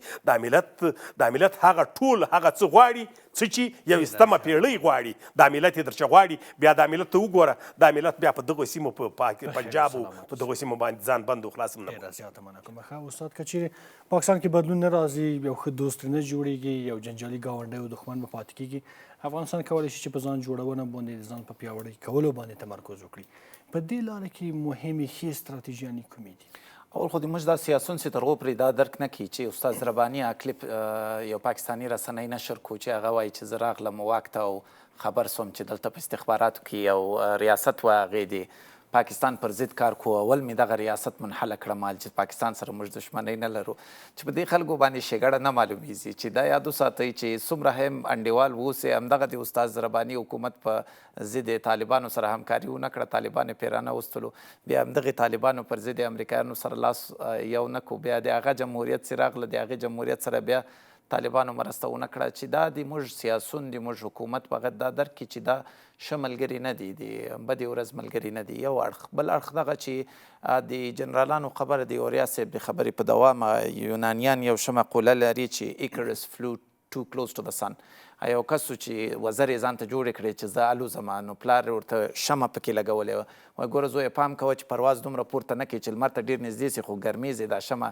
دا ملت هغه ټول هغه څه غواړي څه چې یو استمه پیړۍ غواړي دا ملت یې درچه غواړي بیا دا ملت ته وګوره دا ملت بیا په دغو سیمو په پنجاب او په دغو سیمو باندې ځان بند و خلاص هم نه ډېره زیاته مننه کوم ښه استاد که چیرې پاکستان کې بدلون نه راځي یو ښه دوست نه جوړېږي یو جنجالي ګاونډی او دښمن به پاتې کېږي افغانستان کولی شي چې په ځان جوړونه باندې د ځان په پیاوړي کولو باندې تمرکز وکړي په دې لاره کې مهمې ښې ستراتیژیانې کومې دي اول خو موږ دا سیاسون چې تر هغو پورې دا درک نه کړي چې استاد رباني کلیپ یو پاکستاني رسنۍ نشر کړو چې هغه وایي چې زه راغلم واک ته او خبر سوم چې دلته په استخباراتو کې یو ریاست و هغې د پاکستان پر ضد کار کو اول مې دغه ریاست منحله کړم چې پاکستان سره موږ دښمنۍ نه لرو چې په دې خلکو باندې ښېګړه نه معلومیږي چې دا یاد وساتئ چې څومره هم انډیوال واوسئ همدغه د استاد رباني حکومت په ضد طالبانو سره همکاري ونه کړه طالبان یې پرې رانه وستلو بیا همدغې طالبانو پر ضد امریکایانو سره لاس یو نه کړو بیا د هغه جمهوریت چې راغله د هغې جمهوریت سره بیا طالبانو مرسته ونه کړه چې دا د موږ سیاسون د موږ حکومت فقط دا درک کړي چې دا ښه ملګري نه دي د بدې ورځ ملګري نه دي یو اړخ بل اړخ دغه چې د جنرالانو خبره د اوریا صاحب د خبرې په دوام یونانیان یو ښه مقوله لري چې ایکرس فلو too close to the sun یو کس چې وزرې ځان ته جوړې کړې چې زه الوزم نو پلار ورته شمه پکې لګولې وه وایي ګوره زویه پام کوه چې پرواز دومره پورته نه کړې چې لمر ته ډېر نږدې سي خو ګرمېږي دا شمه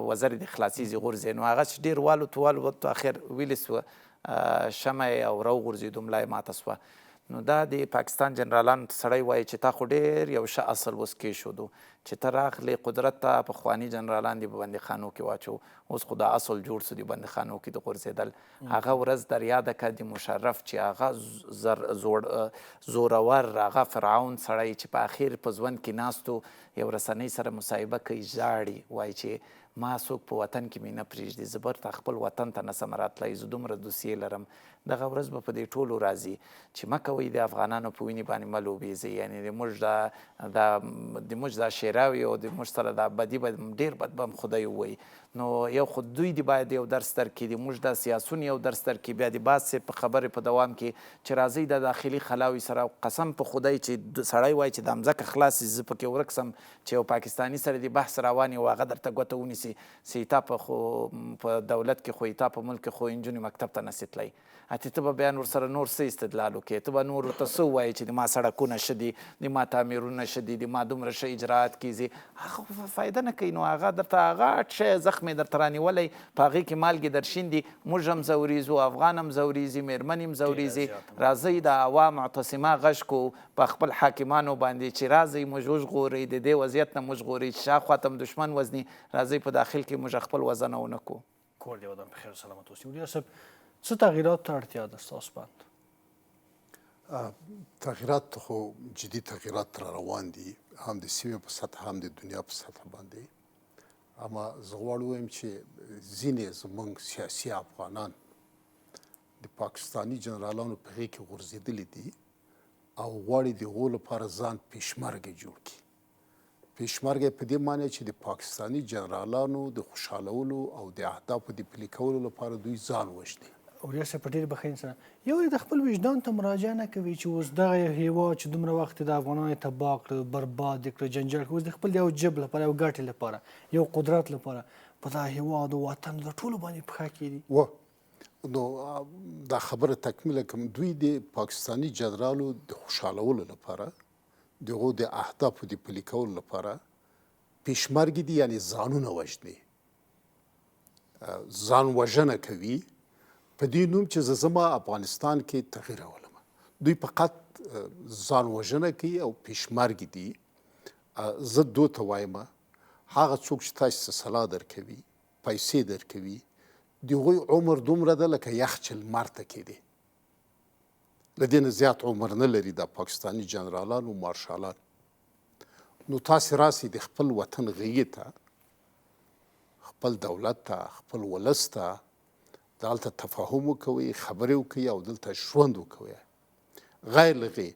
وزرې دې خلاصېږي غورځې نو هغه چې ډېر والوت اخر ویلې سوه شمه یې او راوغورځېدو ملا یې ماته سوه نو دا د پاکستان جنرالانو ته سړی وایي چې تا خو ډېر یو ښه اصل اوس کېښودو چې ته راغلې قدرت ته پخواني جنرالان دې په بندیخانو کې واچو اوس خو دا اصل جوړ سو د بندیخانو کې د غورځېدل هغه ورځ در یاده کړه د مشرف چې هغه زورور هغه فرعون سړی چې په اخر په ژوند کې ناستو یو رسنۍ سره مصاحبه کوي ژاړي وایي چې ما څوک په وطن کې مې نه پرېږدي زه بیرته خپل وطن ته نسم راتلی زه دومره دوسیې لرم دغه ورځ به په دې ټولو راځي چې مه کوئ د افغانانو په وینې باندې مه لوبېږئ یعنې د موږ دا شیراوي او د موږ سره دا بدي به ډېر بد به هم خدای ووایي نو یو خو دوی دې باید یو درس درکړي د موږ دا سیاسون یو درس درکړي بیا د باز صاحب په خبرې په دوام کې چې راځئ د داخلي خلاوي سره قسم په خدای چې سړی وایي چې دا مځکه خلاص زه پکې ورک سم چې یو پاکستاني سره د بحث روان وي او هغه درته ګوته ونیسي سیتا په دولت کې خو ایتا په ملک کې خو نجونې مکتب ته نسي تللی اتې ته به بیا نور سره نور څه استدلال وکړې ته به نور ورته څه ووایې چې د ما سړکونه ښه دي د ما تعمیرونه ښه دي د ما دومره ښه اجراعات کیږي هغه فایده نه کوي نو هغه درته هغه ښه زخم یې درته رانیولی په هغې کې مالګې در شیندي موږ هم ځورېږو افغان هم ځورېږي مېرمنې هم ځورېږي راځئ د عوا معتصمه غږ کو په خپل حاکمانو باندې چې راځئ موږ وژغورئ د دې وضعیت نه موږ ژغورئ چې شاخوا ته هم دښمن وزني راځئ په داخل کې موږ خپل وزنه ونه کړو کور دې ودان په خیر سلامت اوسي اوریا صاحب څه تغییرات ته اړتیا ده ستاسو باندې تغییرات خو جدي تغییرات را روان دي، هم د سیمې په سطح هم د دنیا په سطح باندې. اما زه غواړم ووایم چې ځینې زموږ سیاسي افغانان د پاکستاني جنرالانو په غېږ کې غورځېدلي دي او غواړي د هغو لپاره ځان پیشمرګه جوړ کړي. پیشمرګه په دې معنی چې د پاکستاني جنرالانو د خوشحالولو او د اهدافو د پلي کولو لپاره دوی ځان وژني. اوریا صاحب په ډېر بخښنې سره یو د خپل وجدان ته مراجعه نه کوي چې اوس دغه هېواد چې دومره وخت د افغانانو تباه کړه، برباد یې کړه، جنجال کړه، اوس د خپل یو جب لپاره، یو ګټې لپاره، یو قدرت لپاره په دغه هېواد او وطن د ټولو باندې پښه کېږي. نو دا خبره تکمیله کوم، دوی د پاکستاني جنرالو د خوشحالولو لپاره د هغو د اهدافو د پلي کولو لپاره پیشمرګې دي، یعنې ځانونه وژني، ځان وژنه کوي په دې نوم چې زه زما افغانستان کې تغییر راولم. دوی فقط ځان وژنه کوي او پیشمرګې دي. زه دو ته وایم هغه څوک چې تاسو ته سلاح درکوي، پیسې درکوي، د هغوی عمر دومره ده لکه یخچل لمر ته کېدی، له دې نه زیات عمر نه لري دا پاکستاني جنرالان او مارشالان. نو تاسې راسئ د خپل وطن غېږې ته، خپل دولت ته، خپل ولس ته دلته تفاهم وکوئ، خبرې وکوئ او دلته ژوند وکوئ. غیر له هغې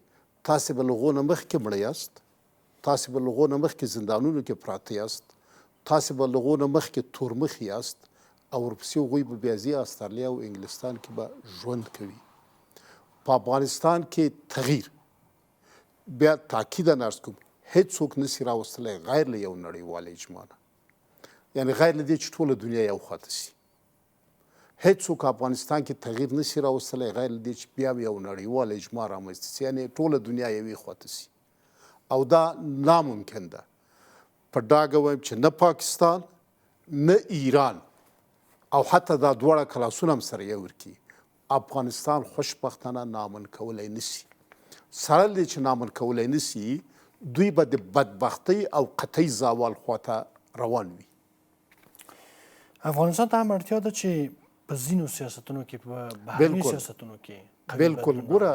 تاسې به له هغو نه مخکې مړه یاست، تاسې به له هغو نه مخکې زندانونو کې پراته یاست، تاسې به له هغو نه مخکې تورمخ یاست او ورپسې هغوی به بیا ځي استرالیا او انګلستان کې به ژوند کوي. په افغانستان کې تغییر بیا تاکیدا عرض کوم هیڅوک نسي راوستلی غیر له یو نړیوال اجماع نه، یعنې غیر له دې چې ټوله دنیا یو خواته سي. هیڅوک افغانستان کې تغییر نشي راوستلی غیر له دې چې بیا یو نړیوال اجماع رامنځته سي، یعنې ټوله دنیا یوې خواته سي، او دا ناممکن ده. په ډاګه وایم چې نه پاکستان نه ایران او حتی دا دواړه کلاسونه هم سره یو ورکي افغانستان خوشبختانه نامن کولی نسي. سره له دې چې نامن کولی نسي، دوی به د بدبختۍ او قطعي زوال خواته روان وي. افغانستان ته هم اړتیا ده چې په ځینو سیاستونو کې، په بهرني سیاستونو کې بالکل. ګوره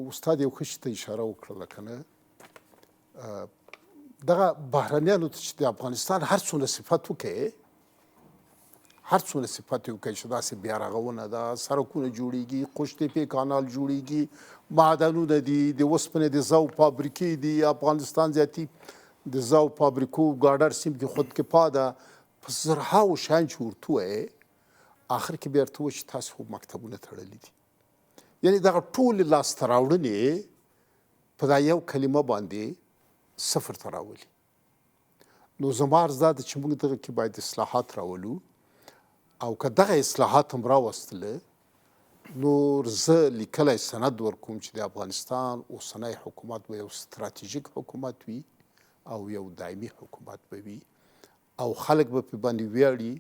استاد یو ښه شي ته اشاره وکړله که نه، دغه بهرنیانو ته چې د افغانستان هر څومره صفت وکړي، هر څومره صفت یې وکړي چې داسې بیا رغونه ده، سړکونه جوړېږي، قوشتېپې کانال جوړېږي، معدنونه دي، د اوسپنې د ذوب فابریکې دي، افغانستان زیاتي د ذوب فابریکو ګاډر سیم کې خودکفا ده، په زرهاوو شیان چې ورته ووایې آخر کې بیا ورته ووایي چې تاسو خو مکتبونه تړلي دي. یعنې دغه ټولې لاسته راوړنې په دا یو کلمه باندې صفر ته راولي. نو زما عرض دا ده چې موږ دغه کې باید اصلاحات راولو، او که دغه اصلاحات هم راوستله نو زه لیکلی سند ورکوم چې د افغانستان اوسنی حکومت به یو ستراتیژیک حکومت وي او یو دایمي حکومت به وي، او خلک به پې باندې ویاړي،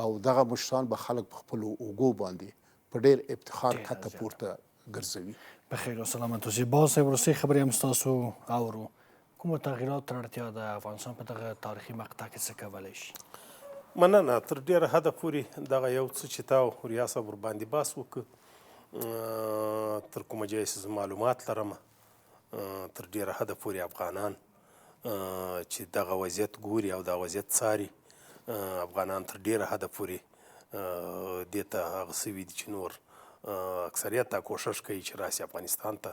او دغه مشران به خلک په خپلو اوږو باندې په ډېر افتخار کته پورته ګرځوي. بخیر او سلامت اوسئ. باز صاحب وروستۍ خبرې هم ستاسو اورو. کومو تغییراتو ته اړتیا ده؟ افغانستان په دغه تاریخي مقطع کې څه کولی شي؟ مننه. تر ډېره حده پورې دغه یو څه چې تا اوریا صاحب ورباندې بحث وکړ، تر کومه جایه چې زه معلومات لرم، تر ډېره حده پورې افغانان چې دغه وضعیت ګوري او دا وضعیت څاري، افغانان تر ډېره حده پورې دې ته هغه سوي دي چې نور اکثریت دا کوښښ کوي چې راسي افغانستان ته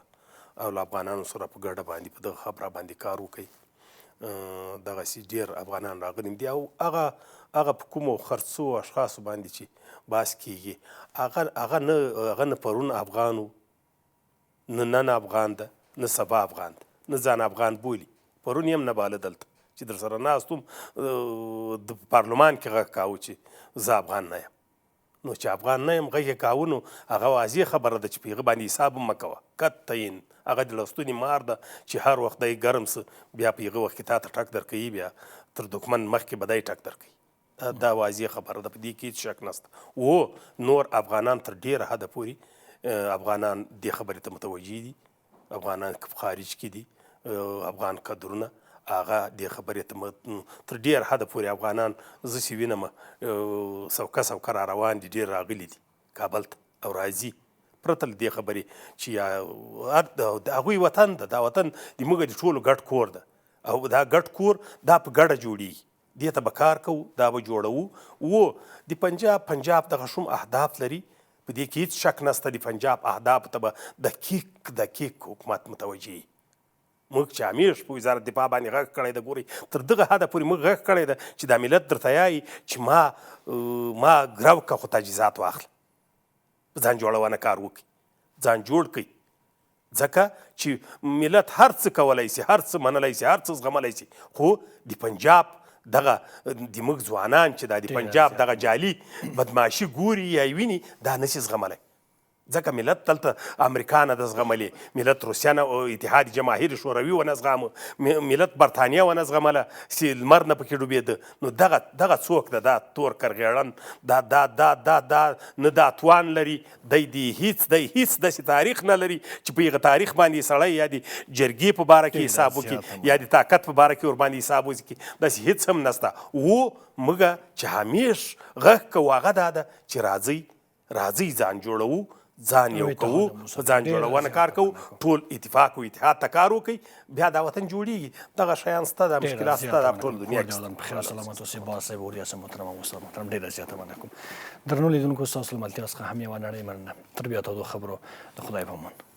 او له افغانانو سره په ګډه باندې په دغه خبره باندې کار وکړي. دغسې ډېر افغانان راغلي دي، او هغه په کومو خرڅو اشخاصو باندې چې بحث کېږي، هغه نه پرون افغان و، نه نن افغان ده، نه سبا افغان ده، نه ځان افغان بولي. پرون یې هم نه باله دلته چې در سره ناست وم د پارلمان کې غږ کاوه چې زه افغان نه یم. نو چې افغان نه یم غږ یې کاوه، نو هغه واضح خبره ده چې په هغه باندې حساب هم مه کوه. قطعین هغه د لستونې مار ده چې هر وخت دی ګرم څه بیا په هغه وخت کې تا ته ټک درکوي، بیا تر دښمن مخکې به دی ټک درکوي. دا واضح خبره ده، په دې کې هېڅ شک نسته. نور افغانان تر ډېره حده پورې افغانان دې خبرې ته متوجه دي، افغانان که په خارج کې دي، افغان کدرونه هغه دې خبرې ته تر ډېر حده پورې افغانان زه چې وینم سوکه را روان دي، ډېر راغلي دي کابل ته او راځي پرته له دې خبرې چې د هغوی وطن ده، دا وطن د موږ د ټولو ګډ کور ده او دا ګډ کور دا په ګډه جوړیږي، دې ته به کار کوو، دا به جوړوو. د پنجاب دغه شوم اهداف لري، په دې کې هیڅ شک نشته. د پنجاب اهدافو ته به دقیق حکومت متوجه وي. موږ چې همیش په وزارت دفاع باندې غږ کړی ده، ګورئ تر دغه حده پورې موږ غږ کړی ده چې دا ملت درته یایي چې ما ګرو که خو تجهیزات واخله، ځان جوړونه کار وکړي، ځان جوړ کړئ، ځکه چې ملت هر څه کولی شي، هر څه منلی شي، هر څه زغملی شي، خو د پنجاب دغه د موږ ځوانان چې دا د پنجاب دغه جعلي بدماشي ګوري یا یې ویني، دا نشي زغملی. ځکه ملت دلته امریکا نه ده زغملې، ملت روسیه نه، اتحاد جماهیر شوروي ونه زغمه، ملت برطانیه ونه زغمله چې لمر نه پکې ډوبېده. نو دغه څوک ده، دا تور کرغېړن، دا نه دا توان لري، دی هیڅ داسې تاریخ نه لري چې په هغه تاریخ باندې سړی یا د جرګې په باره کې حساب وکړي یا د طاقت په باره کې ورباندې حساب وکړي، داسې هیڅ هم نشته. موږ چې همیش غږ کوو هغه دا ده چې راځئ ځان جوړوو، ځان یو کوو، په ځان جوړونه کار کوو، ټول اتفاق او اتحاد ته کار وکړئ، بیا دا وطن جوړیږي. دغه شیان شته، دا مشکلات شته، دا په ټوله دنیا کې شته. بخیر سلامت اوسئ. اباد صاحب، اوریا صاحب، محترم او استاد محترم، ډېره زیاته مننه کوم. درنو لیدونکو، ستاسو له ملتیا څخه هم یوه نړۍ مننه. تر بیا تودو خبرو، د خدای په امان.